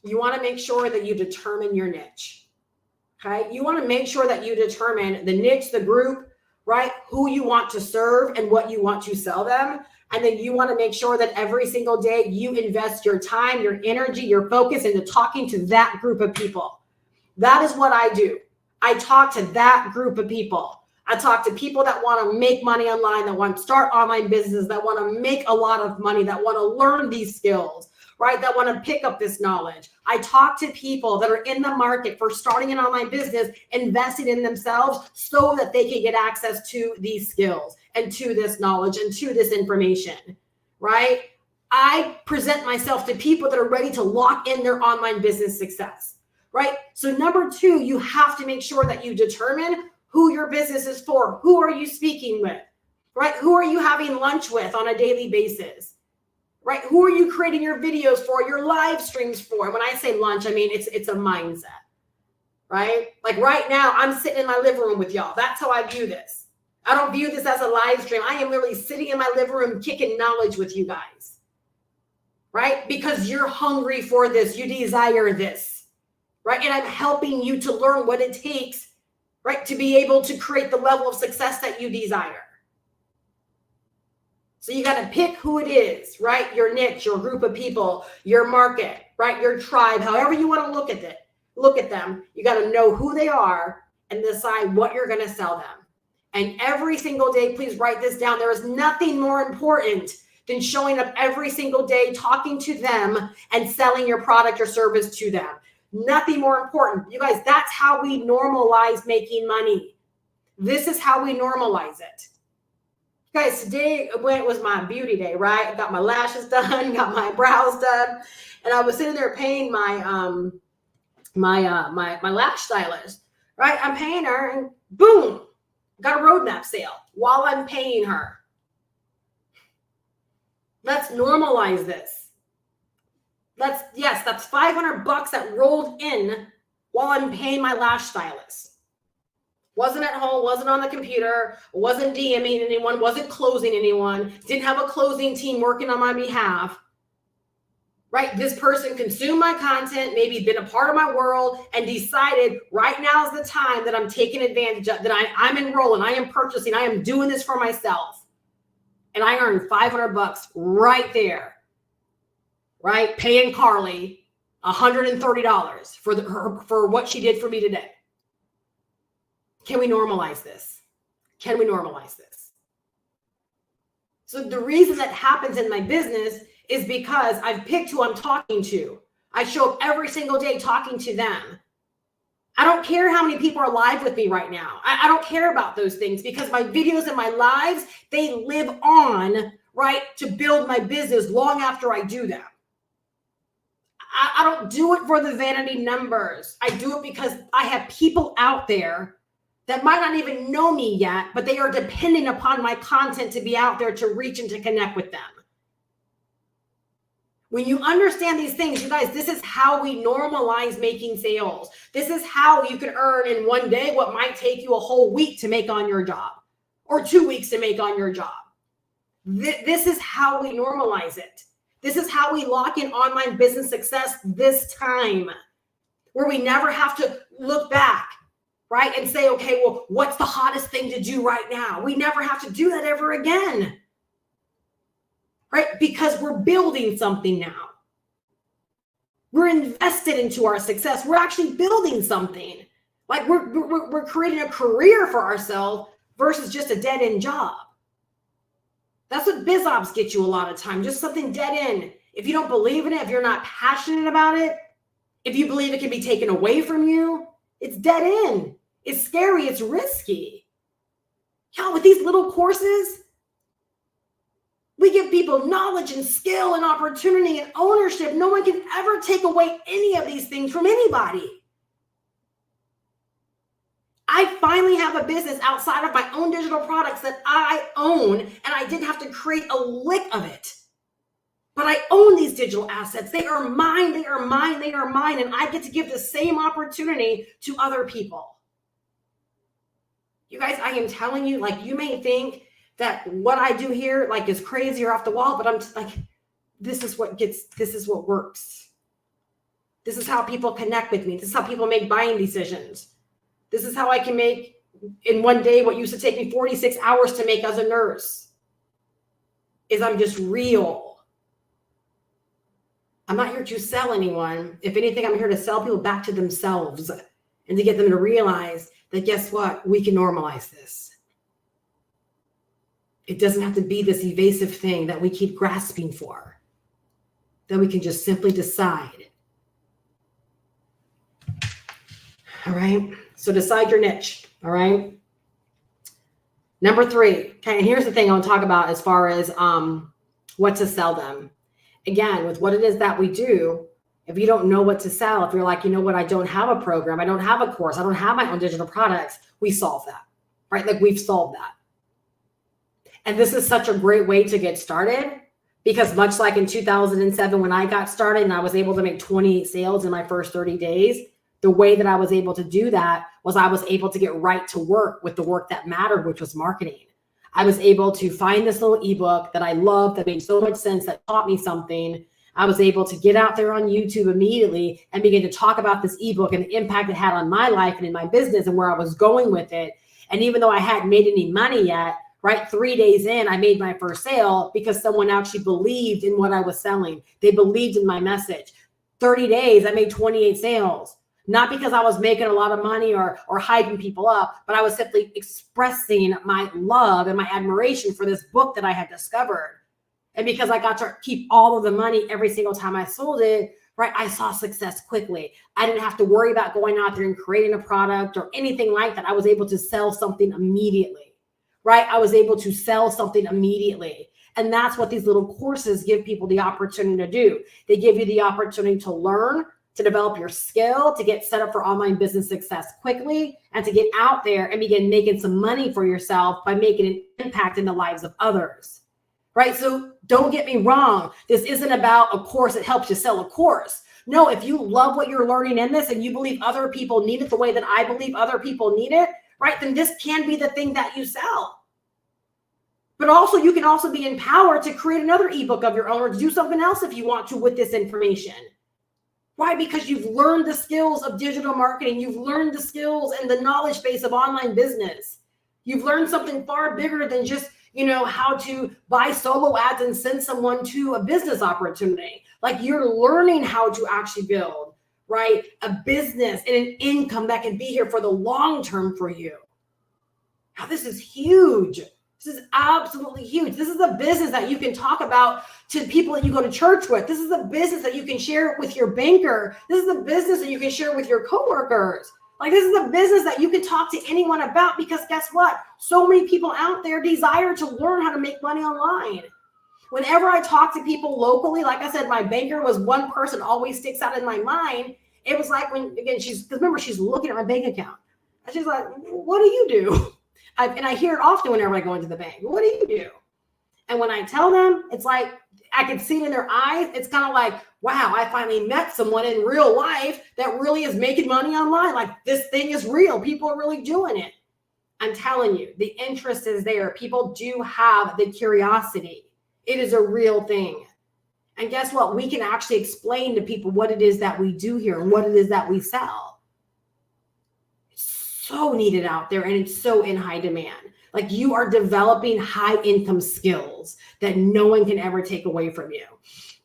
you want to make sure that you determine your niche. Okay. You want to make sure that you determine the niche, the group, right, who you want to serve and what you want to sell them. And then you want to make sure that every single day you invest your time, your energy, your focus into talking to that group of people. That is what I do. I talk to that group of people. I talk to people that want to make money online, that want to start online businesses, that want to make a lot of money, that want to learn these skills, right? That want to pick up this knowledge. I talk to people that are in the market for starting an online business, investing in themselves so that they can get access to these skills and to this knowledge and to this information, right? I present myself to people that are ready to lock in their online business success, right? So number 2, you have to make sure that you determine who your business is for. Who are you speaking with, right? Who are you having lunch with on a daily basis? Right? Who are you creating your videos for, your live streams for? And when I say lunch, I mean, it's a mindset, right? Like right now, I'm sitting in my living room with y'all. That's how I view this. I don't view this as a live stream. I am literally sitting in my living room, kicking knowledge with you guys, right? Because you're hungry for this. You desire this, right? And I'm helping you to learn what it takes, right, to be able to create the level of success that you desire. So you got to pick who it is, right? Your niche, your group of people, your market, right? Your tribe, however you want to look at it, look at them. You got to know who they are and decide what you're going to sell them. And every single day, please write this down. There is nothing more important than showing up every single day, talking to them and selling your product or service to them. Nothing more important. You guys, that's how we normalize making money. This is how we normalize it. Guys, today when it was my beauty day, right? I got my lashes done, got my brows done, and I was sitting there paying my my lash stylist, right? I'm paying her, and boom, got a roadmap sale while I'm paying her. Let's normalize this. That's $500 that rolled in while I'm paying my lash stylist. wasn't at home, wasn't on the computer, wasn't DMing anyone, wasn't closing anyone, didn't have a closing team working on my behalf, right? This person consumed my content, maybe been a part of my world, and decided right now is the time that I'm taking advantage of, that I'm enrolling, I am purchasing, I am doing this for myself. And I earned $500 right there, right? Paying Carly $130 for what she did for me today. Can we normalize this? Can we normalize this? So the reason that happens in my business is because I've picked who I'm talking to. I show up every single day talking to them. I don't care how many people are live with me right now. I don't care about those things because my videos and my lives, they live on, right, to build my business long after I do them. I don't do it for the vanity numbers. I do it because I have people out there that might not even know me yet, but they are depending upon my content to be out there to reach and to connect with them. When you understand these things, you guys, this is how we normalize making sales. This is how you can earn in one day what might take you a whole week to make on your job or 2 weeks to make on your job. This is how we normalize it. This is how we lock in online business success this time, where we never have to look back, right? And say, okay, well, what's the hottest thing to do right now? We never have to do that ever again. Right? Because we're building something now. We're invested into our success. We're actually building something. Like we're creating a career for ourselves versus just a dead-end job. That's what biz ops get you a lot of time, just something dead end. If you don't believe in it, if you're not passionate about it, if you believe it can be taken away from you, it's dead end. It's scary, it's risky. Y'all, with these little courses, we give people knowledge and skill and opportunity and ownership. No one can ever take away any of these things from anybody. I finally have a business outside of my own digital products that I own, and I didn't have to create a lick of it. But I own these digital assets. They are mine, they are mine, they are mine, and I get to give the same opportunity to other people. You guys, I am telling you, like, you may think that what I do here, like, is crazy or off the wall, but I'm just like, this is what works. This is how people connect with me. This is how people make buying decisions. This is how I can make in one day what used to take me 46 hours to make as a nurse. Is I'm just real. I'm not here to sell anyone. If anything, I'm here to sell people back to themselves and to get them to realize that, guess what? We can normalize this. It doesn't have to be this evasive thing that we keep grasping for, that we can just simply decide. All right. So decide your niche. All right. Number 3. Okay. And here's the thing I want to talk about as far as what to sell them. Again, with what it is that we do, if you don't know what to sell, if you're like, you know what, I don't have a program, I don't have a course, I don't have my own digital products, we solve that, right? Like, we've solved that. And this is such a great way to get started, because much like in 2007, when I got started and I was able to make 28 sales in my first 30 days, the way that I was able to do that was I was able to get right to work with the work that mattered, which was marketing. I was able to find this little ebook that I loved, that made so much sense, that taught me something. I was able to get out there on YouTube immediately and begin to talk about this ebook and the impact it had on my life and in my business and where I was going with it. And even though I hadn't made any money yet, right, 3 days in, I made my first sale because someone actually believed in what I was selling. They believed in my message. 30 days, I made 28 sales. Not because I was making a lot of money or hyping people up, but I was simply expressing my love and my admiration for this book that I had discovered. And because I got to keep all of the money every single time I sold it, right, I saw success quickly. I didn't have to worry about going out there and creating a product or anything like that. I was able to sell something immediately, right? I was able to sell something immediately. And that's what these little courses give people the opportunity to do. They give you the opportunity to learn, to develop your skill, to get set up for online business success quickly, and to get out there and begin making some money for yourself by making an impact in the lives of others, right? So don't get me wrong. This isn't about a course that helps you sell a course. No, if you love what you're learning in this and you believe other people need it the way that I believe other people need it, right? Then this can be the thing that you sell. But also, you can also be empowered to create another ebook of your own, or to do something else if you want to with this information. Why? Because you've learned the skills of digital marketing. You've learned the skills and the knowledge base of online business. You've learned something far bigger than just, how to buy solo ads and send someone to a business opportunity. Like, you're learning how to actually build, right, a business and an income that can be here for the long term for you. Now, this is huge. This is absolutely huge. This is a business that you can talk about to people that you go to church with. This is a business that you can share with your banker. This is a business that you can share with your coworkers. Like, this is a business that you can talk to anyone about, because guess what? So many people out there desire to learn how to make money online. Whenever I talk to people locally, like I said, my banker was one person always sticks out in my mind. It was like when, again, remember, she's looking at my bank account. And she's like, what do you do? And I hear it often whenever I go into the bank. What do you do? And when I tell them, it's like, I can see it in their eyes. It's kind of like, wow, I finally met someone in real life that really is making money online. Like, this thing is real. People are really doing it. I'm telling you, the interest is there. People do have the curiosity. It is a real thing. And guess what? We can actually explain to people what it is that we do here and what it is that we sell. So needed out there, and it's so in high demand. Like, you are developing high income skills that no one can ever take away from you.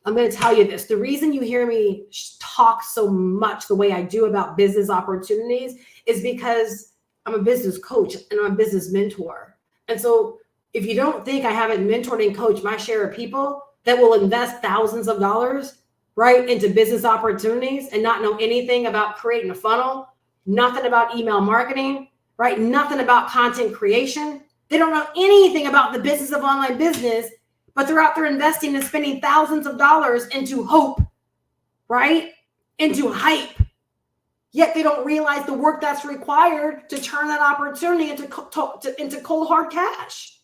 I'm going to tell you this. The reason you hear me talk so much the way I do about business opportunities is because I'm a business coach and I'm a business mentor. And so if you don't think I haven't mentored and coached my share of people that will invest thousands of dollars, right, into business opportunities and not know anything about creating a funnel, nothing about email marketing, right? Nothing about content creation. They don't know anything about the business of online business, but they're out there investing and spending thousands of dollars into hope, right? Into hype. Yet they don't realize the work that's required to turn that opportunity into cold hard cash.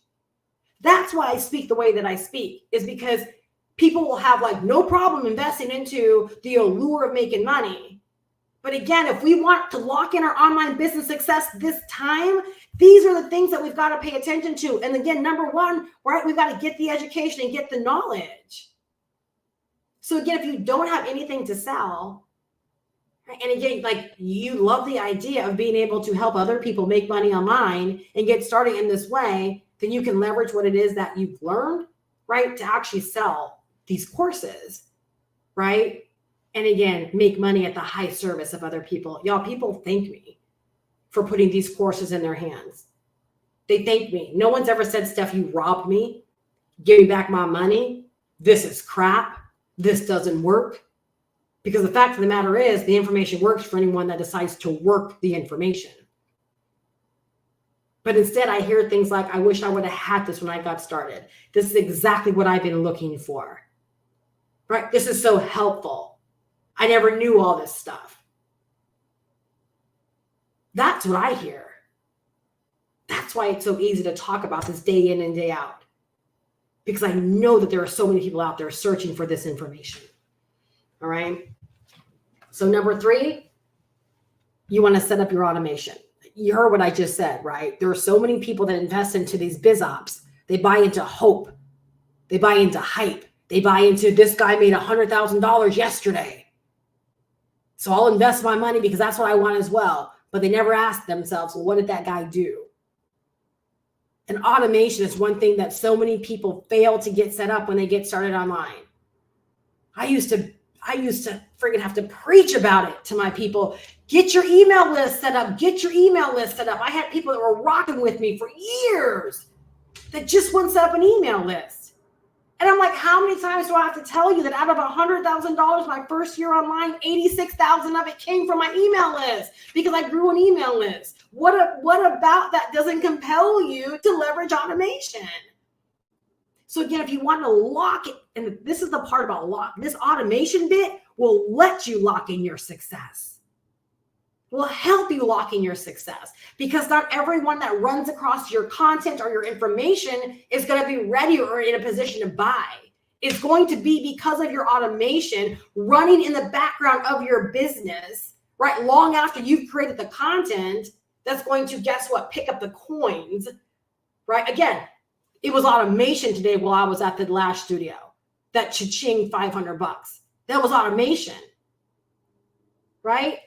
That's why I speak the way that I speak, is because people will have like no problem investing into the allure of making money. But again, if we want to lock in our online business success this time, these are the things that we've got to pay attention to. And again, number one, right, we've got to get the education and get the knowledge. So again, if you don't have anything to sell, right, and again, like, you love the idea of being able to help other people make money online and get started in this way, then you can leverage what it is that you've learned, right, to actually sell these courses, right? And again, make money at the high service of other people. Y'all, people thank me for putting these courses in their hands. They thank me. No one's ever said, Steph, you robbed me. Give me back my money. This is crap. This doesn't work. Because the fact of the matter is, the information works for anyone that decides to work the information. But instead, I hear things like, I wish I would have had this when I got started. This is exactly what I've been looking for. Right? This is so helpful. I never knew all this stuff. That's what I hear. That's why it's so easy to talk about this day in and day out. Because I know that there are so many people out there searching for this information. All right. So number 3, you want to set up your automation. You heard what I just said, right? There are so many people that invest into these biz ops. They buy into hope. They buy into hype. They buy into, this guy made $100,000 yesterday, so I'll invest my money because that's what I want as well. But they never ask themselves, well, what did that guy do? And automation is one thing that so many people fail to get set up when they get started online. I used to freaking have to preach about it to my people. Get your email list set up. Get your email list set up. I had people that were rocking with me for years that just wouldn't set up an email list. And I'm like, how many times do I have to tell you that out of $100,000 my first year online, 86,000 of it came from my email list because I grew an email list? What about that doesn't compel you to leverage automation? So again, if you want to lock it, and this is the part about lock, this automation bit will let you lock in your success. Will help you lock in your success, because not everyone that runs across your content or your information is going to be ready or in a position to buy. It's going to be because of your automation running in the background of your business, right? Long after you've created the content, that's going to, guess what, pick up the coins, right? Again, it was automation today while I was at the lash studio. That cha-ching $500. That was automation, right?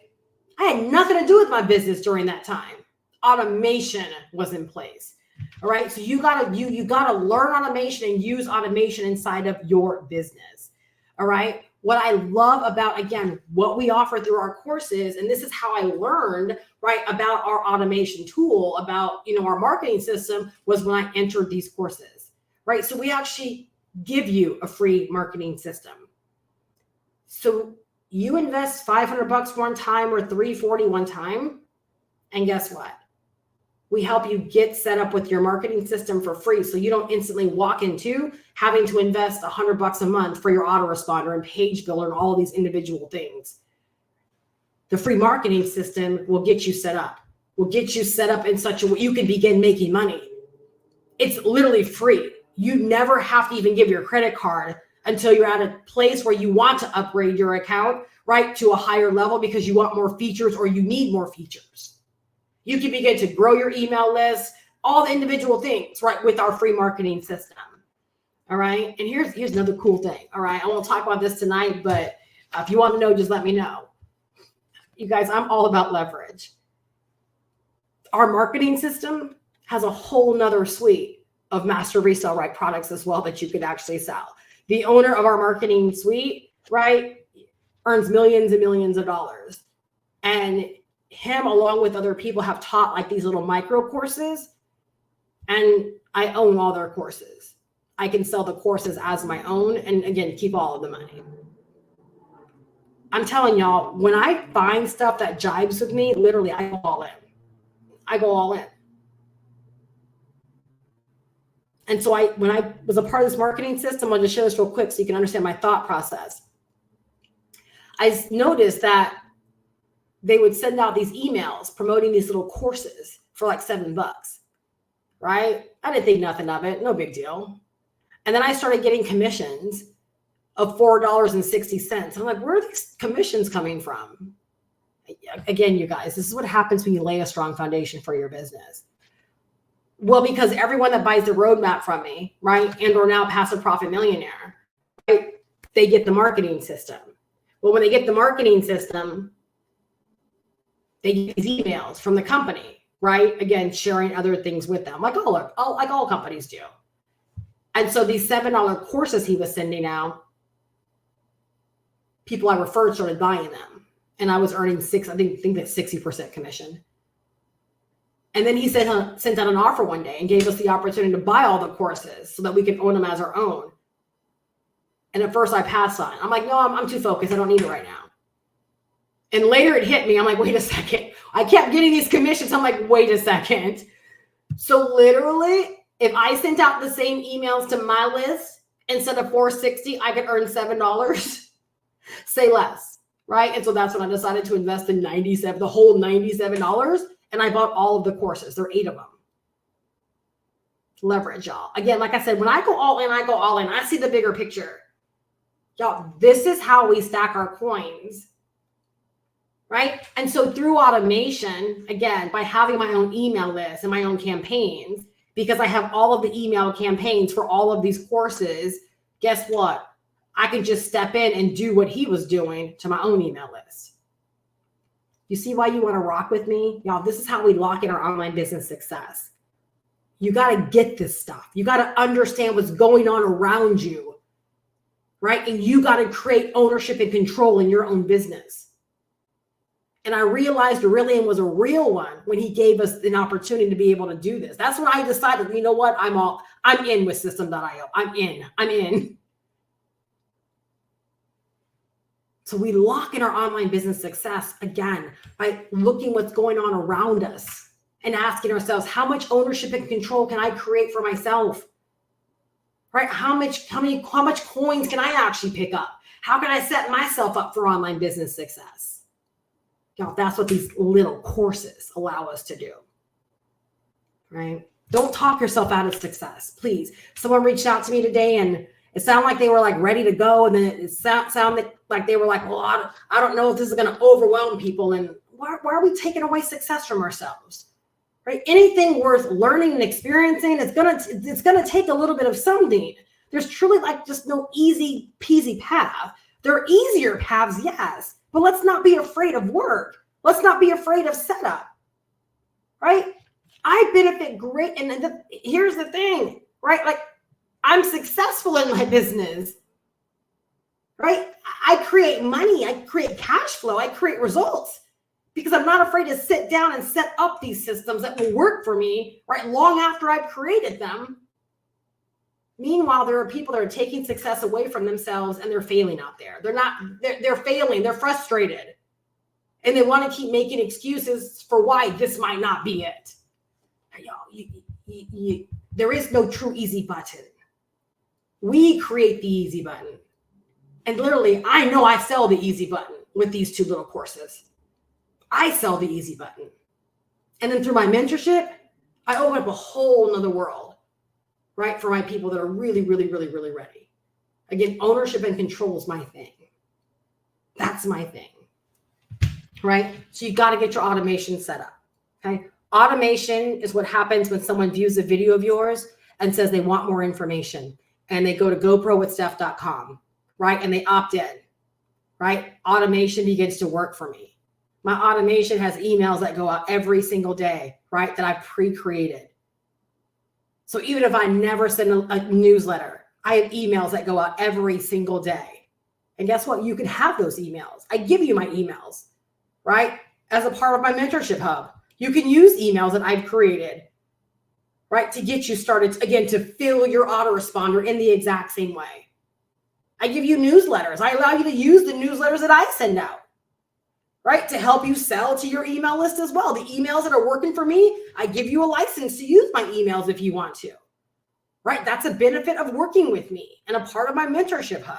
I had nothing to do with my business during that time. Automation was in place. All right. So you gotta learn automation and use automation inside of your business. All right. What I love about, again, what we offer through our courses, and this is how I learned, right, about our automation tool, about, our marketing system, was when I entered these courses, right? So we actually give you a free marketing system. So you invest $500 one time or $340 one time, and guess what? We help you get set up with your marketing system for free, so you don't instantly walk into having to invest $100 a month for your autoresponder and page builder and all of these individual things. The free marketing system will get you set up. Will get you set up in such a way you can begin making money. It's literally free. You never have to even give your credit card until you're at a place where you want to upgrade your account, right, to a higher level because you want more features or you need more features. You can begin to grow your email list, all the individual things, right, with our free marketing system. All right. And here's another cool thing. All right. I won't talk about this tonight, but if you want to know, just let me know. You guys, I'm all about leverage. Our marketing system has a whole nother suite of master resale right products as well that you could actually sell. The owner of our marketing suite, right, earns millions and millions of dollars. And him, along with other people, have taught like these little micro courses, and I own all their courses. I can sell the courses as my own, and again, keep all of the money. I'm telling y'all, when I find stuff that jives with me, literally, I go all in. I go all in. And so when I was a part of this marketing system, I'll just share this real quick so you can understand my thought process. I noticed that they would send out these emails promoting these little courses for like $7, right? I didn't think nothing of it. No big deal. And then I started getting commissions of $4.60. I'm like, where are these commissions coming from? Again, you guys, this is what happens when you lay a strong foundation for your business. Well, because everyone that buys the roadmap from me, right, and or now Passive Profit Millionaire, right, they get the marketing system. Well, when they get the marketing system, they get these emails from the company, right? Again, sharing other things with them, like all companies do. And so these $7 courses he was sending out, people I referred started buying them, and I was earning I think that 60% commission. And then he sent out an offer one day and gave us the opportunity to buy all the courses so that we could own them as our own. And at first I passed on. I'm like, no, I'm too focused. I don't need it right now. And later it hit me. I'm like, wait a second. I kept getting these commissions. I'm like, wait a second. So literally, if I sent out the same emails to my list, instead of $4.60, I could earn $7. Say less, right? And so that's when I decided to invest in the whole $97. And I bought all of the courses. There are 8 of them. Leverage, y'all. Again, like I said, when I go all in, I go all in. I see the bigger picture. Y'all, this is how we stack our coins, right? And so through automation, again, by having my own email list and my own campaigns, because I have all of the email campaigns for all of these courses, guess what? I can just step in and do what he was doing to my own email list. You see why you want to rock with me? Y'all, this is how we lock in our online business success. You got to get this stuff. You got to understand what's going on around you, right? And you got to create ownership and control in your own business. And I realized Aurelian was a real one when he gave us an opportunity to be able to do this. That's when I decided, you know what? I'm in with System.io. I'm in. So we lock in our online business success, again, by looking what's going on around us and asking ourselves, how much ownership and control can I create for myself? Right? How much coins can I actually pick up? How can I set myself up for online business success? That's what these little courses allow us to do. Right? Don't talk yourself out of success, please. Someone reached out to me today and it sounded like they were like ready to go. And then it sounded like they were like, well, I don't know if this is going to overwhelm people. And why are we taking away success from ourselves? Right? Anything worth learning and experiencing, it's gonna take a little bit of something. There's truly like just no easy peasy path. There are easier paths, yes, but let's not be afraid of work. Let's not be afraid of setup, right? I benefit great. And here's the thing, right? Like I'm successful in my business, right? I create money, I create cash flow, I create results because I'm not afraid to sit down and set up these systems that will work for me, right? Long after I've created them. Meanwhile, there are people that are taking success away from themselves and they're failing out there. They're failing, they're frustrated. And they want to keep making excuses for why this might not be it. There is no true easy button. We create the easy button. And literally, I know I sell the easy button with these 2 little courses. I sell the easy button. And then through my mentorship, I open up a whole nother world, right? For my people that are really, really, really, really ready. Again, ownership and control is my thing. That's my thing, right? So you got to get your automation set up, okay? Automation is what happens when someone views a video of yours and says they want more information. And they go to goprowithsteph.com, right? And they opt in, right? Automation begins to work for me. My automation has emails that go out every single day, right? That I've pre-created. So even if I never send a newsletter, I have emails that go out every single day. And guess what? You can have those emails. I give you my emails, right? As a part of my mentorship hub. You can use emails that I've created, right? To get you started, again, to fill your autoresponder in the exact same way. I give you newsletters. I allow you to use the newsletters that I send out, right? To help you sell to your email list as well. The emails that are working for me, I give you a license to use my emails if you want to, right? That's a benefit of working with me and a part of my mentorship hub.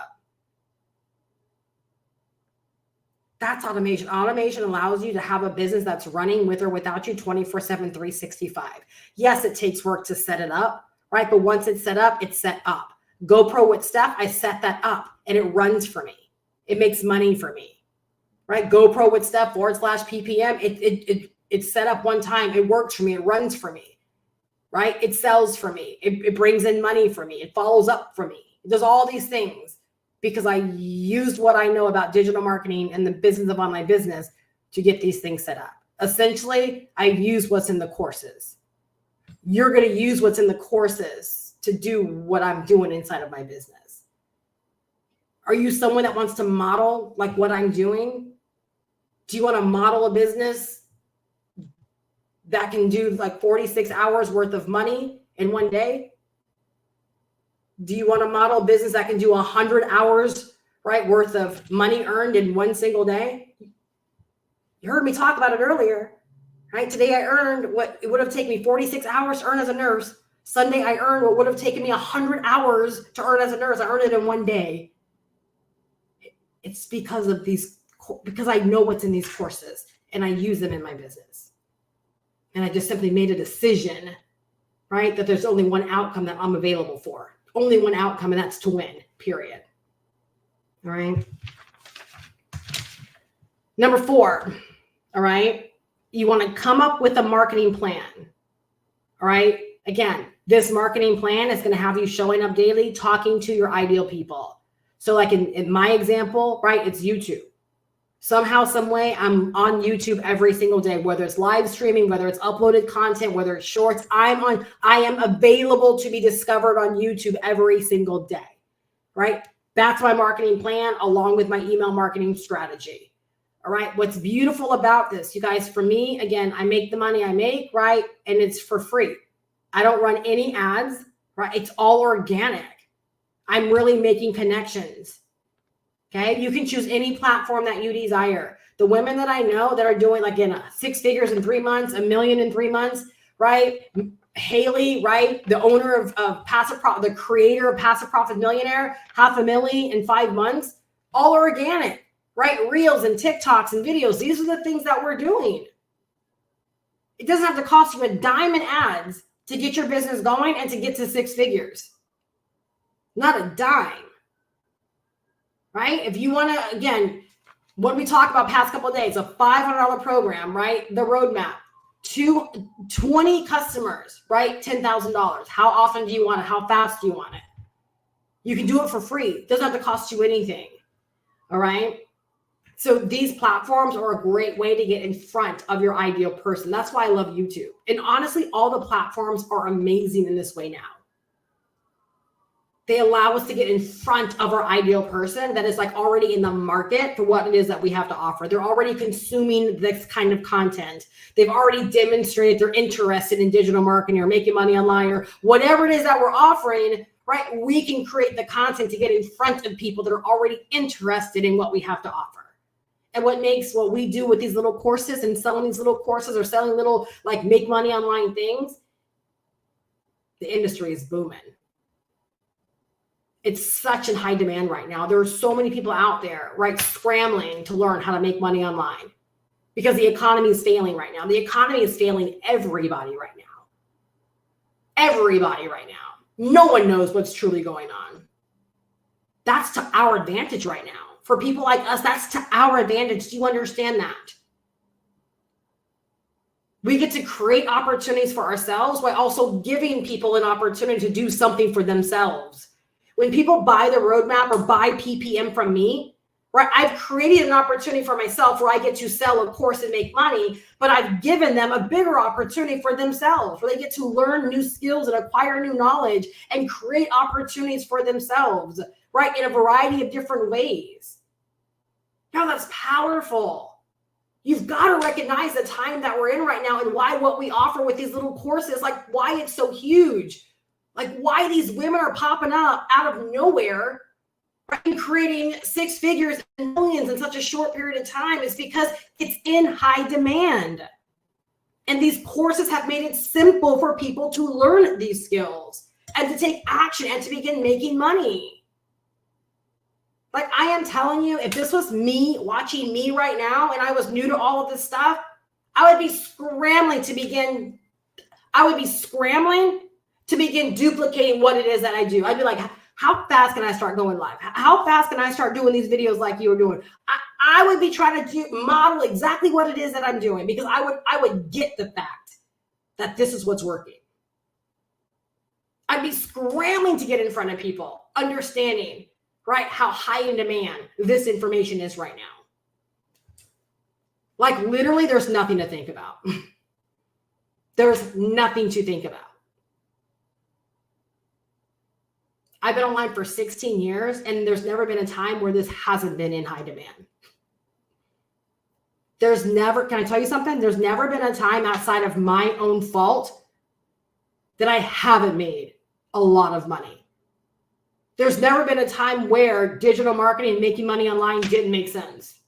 That's automation. Automation allows you to have a business that's running with or without you 24/7, 365. Yes, it takes work to set it up, right? But once it's set up, it's set up. GoPro with Steph, I set that up and it runs for me. It makes money for me, right? GoPro with Steph /PPM, it's set up one time. It works for me. It runs for me, right? It sells for me. It brings in money for me. It follows up for me. It does all these things. Because I used what I know about digital marketing and the business of online business to get these things set up. Essentially, I use what's in the courses. You're going to use what's in the courses to do what I'm doing inside of my business. Are you someone that wants to model like what I'm doing? Do you want to model a business that can do like 46 hours worth of money in one day? Do you want to model a business that can do 100 hours, right, worth of money earned in one single day? You heard me talk about it earlier, right? Today I earned what it would have taken me 46 hours to earn as a nurse. Sunday I earned what would have taken me 100 hours to earn as a nurse. I earned it in one day. It's because I know what's in these courses and I use them in my business. And I just simply made a decision, right, that there's only one outcome that I'm available for. Only one outcome, and that's to win, period. All right. Number 4, all right, you want to come up with a marketing plan. All right. Again, this marketing plan is going to have you showing up daily, talking to your ideal people. So like in my example, right, it's YouTube. Somehow, some way, I'm on YouTube every single day, whether it's live streaming, whether it's uploaded content, whether it's shorts, I am available to be discovered on YouTube every single day, right? That's my marketing plan along with my email marketing strategy. All right. What's beautiful about this, you guys, for me, again, I make the money I make, right? And it's for free. I don't run any ads, right? It's all organic. I'm really making connections. Okay, you can choose any platform that you desire. The women that I know that are doing like 6 figures in 3 months, $1 million in 3 months, right? Haley, right? The owner of Passive Profit, the creator of Passive Profit Millionaire, $500,000 in 5 months, all organic, right? Reels and TikToks and videos. These are the things that we're doing. It doesn't have to cost you a dime in ads to get your business going and to get to 6 figures. Not a dime. Right? If you want to, again, When we talk about past couple of days, a $500 program, right? The roadmap, 20 customers, right? $10,000. How often do you want it? How fast do you want it? You can do it for free. It doesn't have to cost you anything. All right. So these platforms are a great way to get in front of your ideal person. That's why I love YouTube. And honestly, all the platforms are amazing in this way now. They allow us to get in front of our ideal person that is like already in the market for what it is that we have to offer. They're already consuming this kind of content. They've already demonstrated they're interested in digital marketing or making money online or whatever it is that we're offering, right? We can create the content to get in front of people that are already interested in what we have to offer. And what makes what we do with these little courses and selling these little courses or selling little like make money online things, the industry is booming. It's such in high demand right now. There are so many people out there, right, scrambling to learn how to make money online because the economy is failing right now. The economy is failing everybody right now. Everybody right now. No one knows what's truly going on. That's to our advantage right now. For people like us, that's to our advantage. Do you understand that? We get to create opportunities for ourselves while also giving people an opportunity to do something for themselves. When people buy the roadmap or buy PPM from me, right, I've created an opportunity for myself where I get to sell a course and make money, but I've given them a bigger opportunity for themselves where they get to learn new skills and acquire new knowledge and create opportunities for themselves, right, in a variety of different ways. Now that's powerful. You've got to recognize the time that we're in right now and why what we offer with these little courses, like why it's so huge. Like why these women are popping up out of nowhere and creating six figures and millions in such a short period of time is because it's in high demand. And these courses have made it simple for people to learn these skills and to take action and to begin making money. Like I am telling you, if this was me watching me right now and I was new to all of this stuff, I would be scrambling to begin duplicating what it is that I do. I'd be like, how fast can I start going live? How fast can I start doing these videos like you were doing? I would be trying to model exactly what it is that I'm doing because I would get the fact that this is what's working. I'd be scrambling to get in front of people, understanding, right, how high in demand this information is right now. Like literally, there's nothing to think about. There's nothing to think about. I've been online for 16 years and there's never been a time where this hasn't been in high demand. Can I tell you something? There's never been a time outside of my own fault that I haven't made a lot of money. There's never been a time where digital marketing and making money online didn't make sense.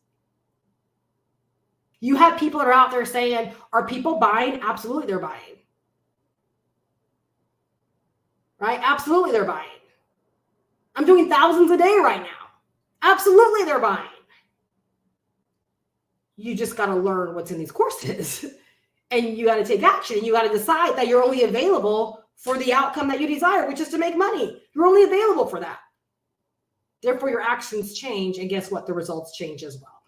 You have people that are out there saying, are people buying? Absolutely, they're buying. Right? Absolutely, they're buying. I'm doing thousands a day right now. Absolutely, they're buying. You just got to learn what's in these courses and you got to take action. You got to decide that you're only available for the outcome that you desire, which is to make money. You're only available for that. Therefore, your actions change and guess what? The results change as well.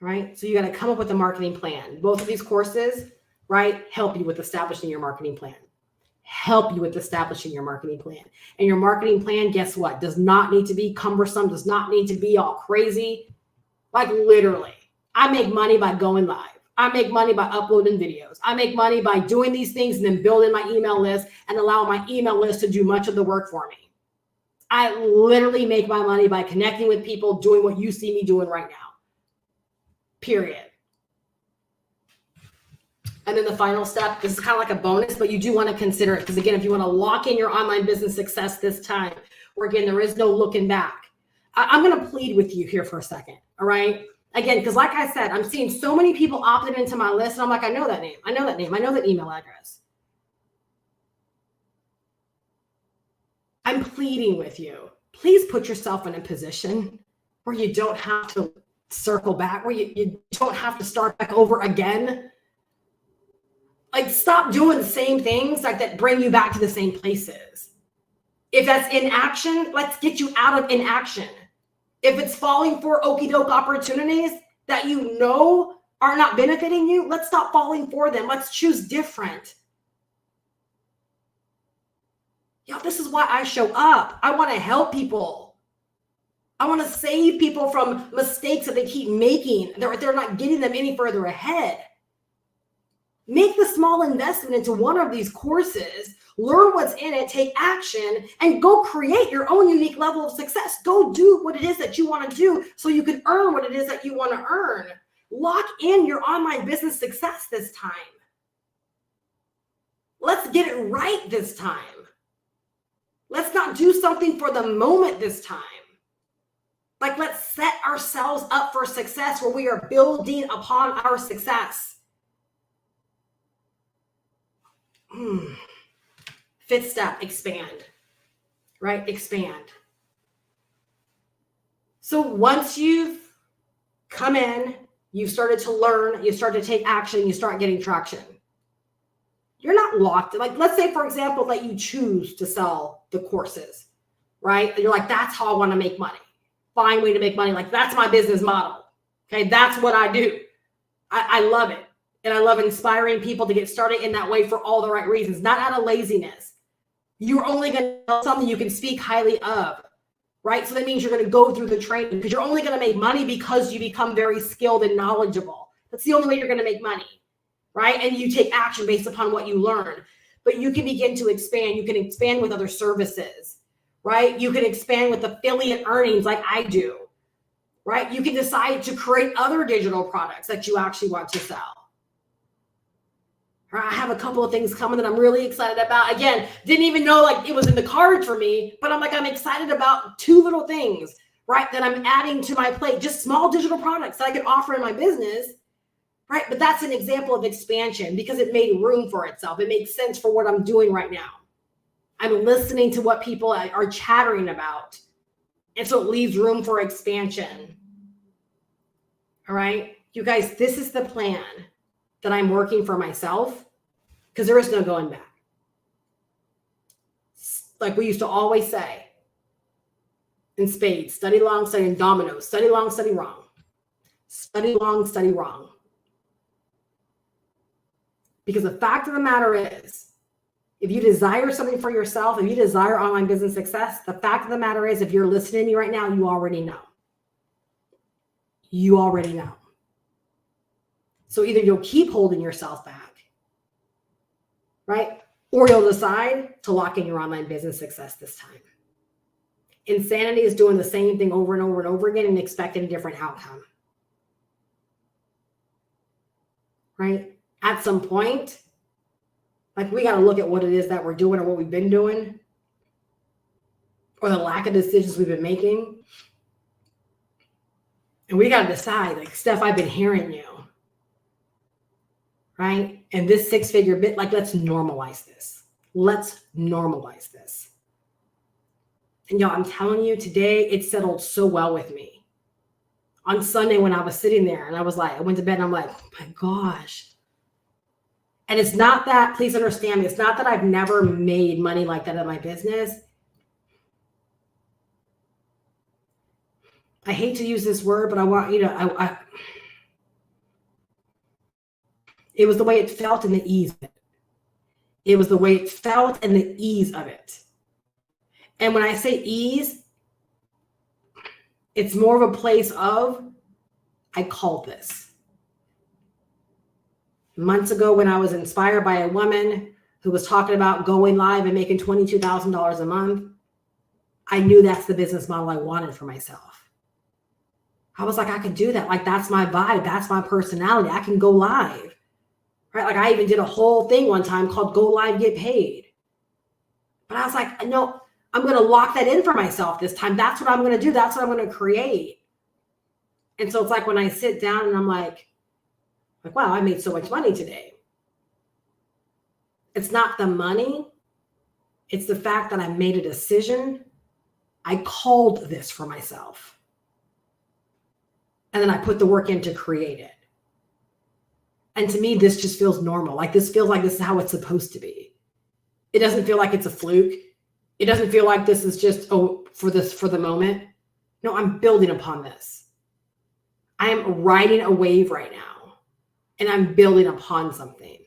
Right? So you got to come up with a marketing plan. Both of these courses, right, help you with establishing your marketing plan. And your marketing plan, guess what? Does not need to be cumbersome, does not need to be all crazy. Like literally, I make money by going live. I make money by uploading videos. I make money by doing these things and then building my email list and allowing my email list to do much of the work for me. I literally make my money by connecting with people, doing what you see me doing right now. Period. And then the final step, this is kind of like a bonus, but you do want to consider it. Because again, if you want to lock in your online business success this time, where again, there is no looking back. I'm going to plead with you here for a second. All right. Again, because like I said, I'm seeing so many people opted into my list. And I'm like, I know that name. I know that name. I know that email address. I'm pleading with you. Please put yourself in a position where you don't have to circle back, where you don't have to start back over again. Like, stop doing the same things like that bring you back to the same places. If that's inaction, let's get you out of inaction. If it's falling for okie doke opportunities that you know are not benefiting you, let's stop falling for them. Let's choose different. Yo, this is why I show up. I want to help people. I want to save people from mistakes that they keep making. They're not getting them any further ahead. Make the small investment into one of these courses, learn what's in it, take action, and go create your own unique level of success. Go do what it is that you want to do so you can earn what it is that you want to earn. Lock in your online business success this time. Let's get it right this time. Let's not do something for the moment this time. Like, let's set ourselves up for success where we are building upon our success. Fifth step, expand, right? Expand. So once you've come in, you've started to learn, you start to take action, you start getting traction. You're not locked. Like, let's say, for example, that you choose to sell the courses, right? You're like, that's how I want to make money. Find way to make money. Like, that's my business model. Okay. That's what I do. I love it. And I love inspiring people to get started in that way for all the right reasons, not out of laziness. You're only going to sell something you can speak highly of, right? So that means you're going to go through the training because you're only going to make money because you become very skilled and knowledgeable. That's the only way you're going to make money, right? And you take action based upon what you learn. But you can begin to expand. You can expand with other services, right? You can expand with affiliate earnings like I do, right? You can decide to create other digital products that you actually want to sell. I have a couple of things coming that I'm really excited about. Again, didn't even know like it was in the cards for me, but I'm excited about two little things, right? That I'm adding to my plate, just small digital products that I can offer in my business, right? But that's an example of expansion because it made room for itself. It makes sense for what I'm doing right now. I'm listening to what people are chattering about. And so it leaves room for expansion. All right, you guys, this is the plan that I'm working for myself because there is no going back. Like we used to always say in spades, study long, study in dominoes, study long, study wrong. Study long, study wrong. Because the fact of the matter is, if you desire something for yourself, if you desire online business success, the fact of the matter is, if you're listening to me right now, you already know. You already know. So either you'll keep holding yourself back, right? Or you'll decide to lock in your online business success this time. Insanity is doing the same thing over and over and over again and expecting a different outcome, right? At some point, like we got to look at what it is that we're doing or what we've been doing or the lack of decisions we've been making. And we got to decide, like, Steph, I've been hearing you. Right? And this six-figure bit, like, let's normalize this. Let's normalize this. And y'all, I'm telling you, today it settled so well with me. On Sunday when I was sitting there and I was like, I went to bed and I'm like, oh my gosh. And it's not that, please understand me, it's not that I've never made money like that in my business. I hate to use this word, but I want you to, it was the way it felt and the ease of it. It was the way it felt and the ease of it. And when I say ease, it's more of a place of, I called this. Months ago when I was inspired by a woman who was talking about going live and making $22,000 a month, I knew that's the business model I wanted for myself. I was like, I could do that. Like, that's my vibe. That's my personality. I can go live. Right? Like I even did a whole thing one time called Go Live, Get Paid. But I was like, no, I'm going to lock that in for myself this time. That's what I'm going to do. That's what I'm going to create. And so it's like when I sit down and I'm like, wow, I made so much money today. It's not the money. It's the fact that I made a decision. I called this for myself. And then I put the work in to create it. And to me, this just feels normal. Like this feels like this is how it's supposed to be. It doesn't feel like it's a fluke. It doesn't feel like this is just, for the moment. No, I'm building upon this. I am riding a wave right now, and I'm building upon something.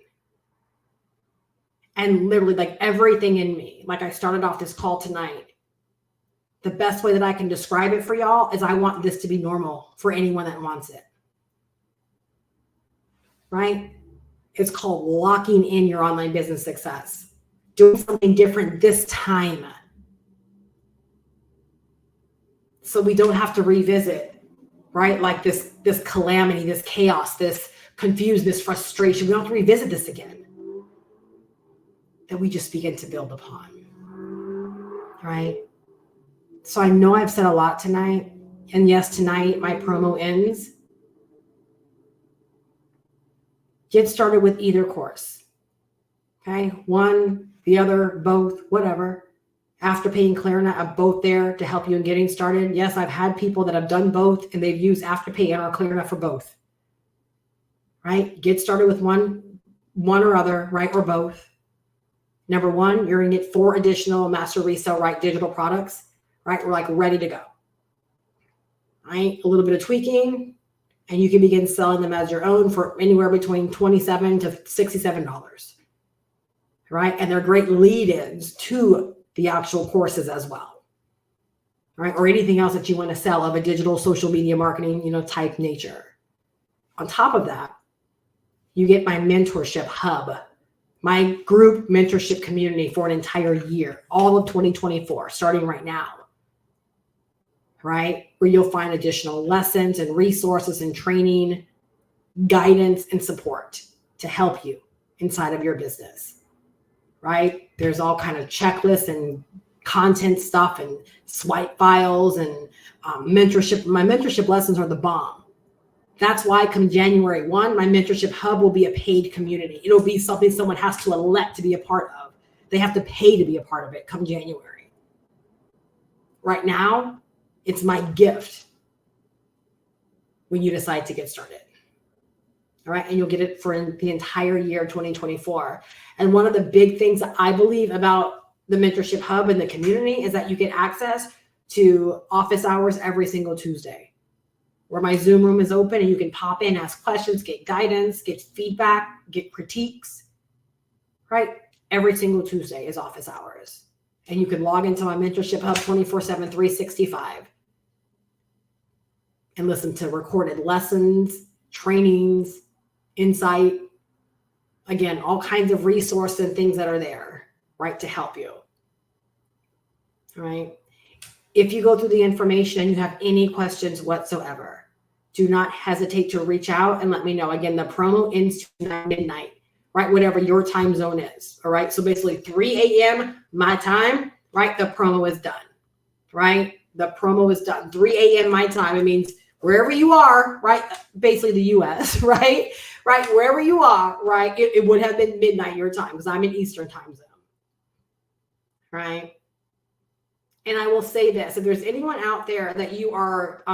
And literally, like, everything in me, like I started off this call tonight, the best way that I can describe it for y'all is I want this to be normal for anyone that wants it. Right? It's called locking in your online business success. Doing something different this time. So we don't have to revisit, right? Like this calamity, this chaos, this confusion, this frustration. We don't have to revisit this again. That we just begin to build upon. Right? So I know I've said a lot tonight. And yes, tonight my promo ends. Get started with either course. Okay? One, the other, both, whatever. Afterpay and Klarna are both there to help you in getting started. Yes, I've had people that have done both and they've used Afterpay and or Klarna for both. Right? Get started with one or other, right? Or both. Number one, you're going to get 4 additional master resale right digital products, right? We're like ready to go. Right? A little bit of tweaking, and you can begin selling them as your own for anywhere between $27 to $67. Right? And they're great lead-ins to the actual courses as well. Right? Or anything else that you want to sell of a digital social media marketing, type nature. On top of that, you get my mentorship hub, my group mentorship community for an entire year, all of 2024, starting right now. Right? Where you'll find additional lessons and resources and training, guidance and support to help you inside of your business. Right? There's all kind of checklists and content stuff and swipe files and mentorship. My mentorship lessons are the bomb. That's why come January 1, my mentorship hub will be a paid community. It'll be something someone has to elect to be a part of. They have to pay to be a part of it come January. Right now, it's my gift when you decide to get started. All right. And you'll get it for the entire year 2024. And one of the big things that I believe about the mentorship hub and the community is that you get access to office hours every single Tuesday, where my Zoom room is open and you can pop in, ask questions, get guidance, get feedback, get critiques. Right? Every single Tuesday is office hours. And you can log into my mentorship hub 24/7, 365 and listen to recorded lessons, trainings, insight. Again, all kinds of resources and things that are there, right, to help you. All right. If you go through the information and you have any questions whatsoever, do not hesitate to reach out and let me know. Again, the promo ends tonight midnight, right? Whatever your time zone is. All right. So basically 3 a.m. my time, right? The promo is done, right? The promo is done. 3 a.m. my time. It means wherever you are, right? Basically the US, right? Right. Wherever you are, right? It would have been midnight your time because I'm in Eastern time zone. Right. And I will say this, if there's anyone out there that you are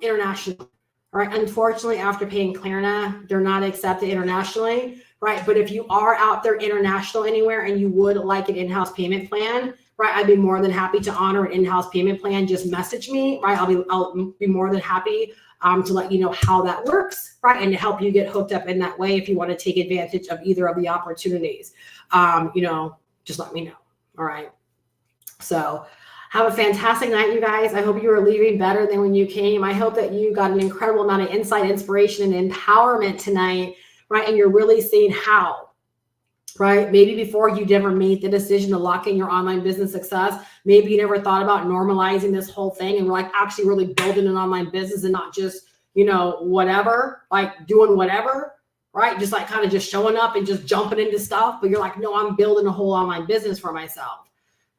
international, right? Unfortunately, Afterpay and Klarna, they're not accepted internationally, right? But if you are out there international anywhere and you would like an in-house payment plan, right? I'd be more than happy to honor an in-house payment plan. Just message me, right? I'll be more than happy to let you know how that works, right? And to help you get hooked up in that way if you want to take advantage of either of the opportunities. Just let me know. All right. So have a fantastic night, you guys. I hope you are leaving better than when you came. I hope that you got an incredible amount of insight, inspiration, and empowerment tonight, right? And you're really seeing how, right? Maybe before you never made the decision to lock in your online business success. Maybe you never thought about normalizing this whole thing and like actually really building an online business and not just, whatever, like doing whatever, right? Just like kind of just showing up and just jumping into stuff. But you're like, no, I'm building a whole online business for myself.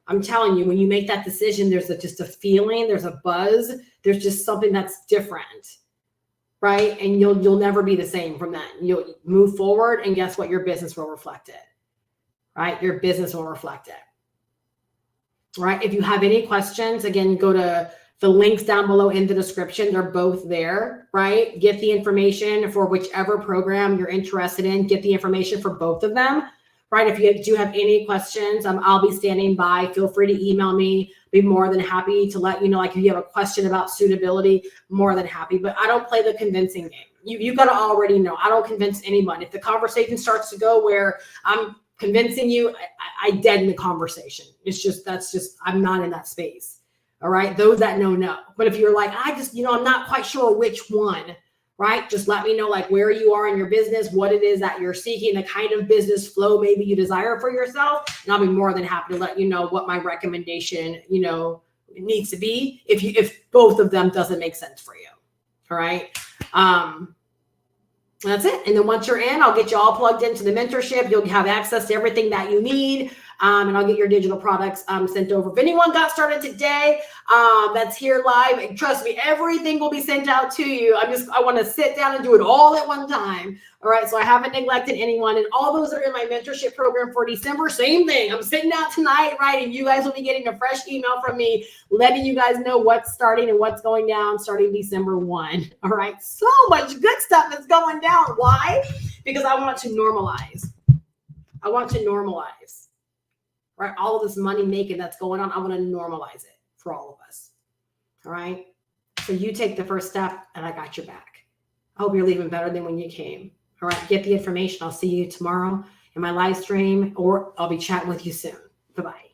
I'm telling you, when you make that decision, there's just a feeling, there's a buzz, there's just something that's different, right? And you'll never be the same from that. You'll move forward, and guess what? Your business will reflect it, right? Your business will reflect it, right? If you have any questions, again, go to the links down below in the description. They're both there, right? Get the information for whichever program you're interested in. Get the information for both of them. Right. If you do have any questions, I'll be standing by. Feel free to email me, Be more than happy to let you know, like if you have a question about suitability, more than happy. But I don't play the convincing game. You got to already know. I don't convince anyone. If the conversation starts to go where I'm convincing you, I deaden the conversation. I'm not in that space. All right. Those that know. But if you're like, I'm not quite sure which one, right? Just let me know like where you are in your business, what it is that you're seeking, the kind of business flow maybe you desire for yourself. And I'll be more than happy to let you know what my recommendation, needs to be if both of them doesn't make sense for you. All right. That's it. And then once you're in, I'll get you all plugged into the mentorship. You'll have access to everything that you need. And I'll get your digital products sent over. If anyone got started today, that's here live, and trust me, everything will be sent out to you. I want to sit down and do it all at one time. All right. So I haven't neglected anyone. And all those that are in my mentorship program for December, same thing. I'm sitting down tonight, right? And you guys will be getting a fresh email from me letting you guys know what's starting and what's going down starting December 1. All right. So much good stuff is going down. Why? Because I want to normalize. Right? All of this money making that's going on, I want to normalize it for all of us. All right. So you take the first step and I got your back. I hope you're leaving better than when you came. All right. Get the information. I'll see you tomorrow in my live stream, or I'll be chatting with you soon. Bye-bye.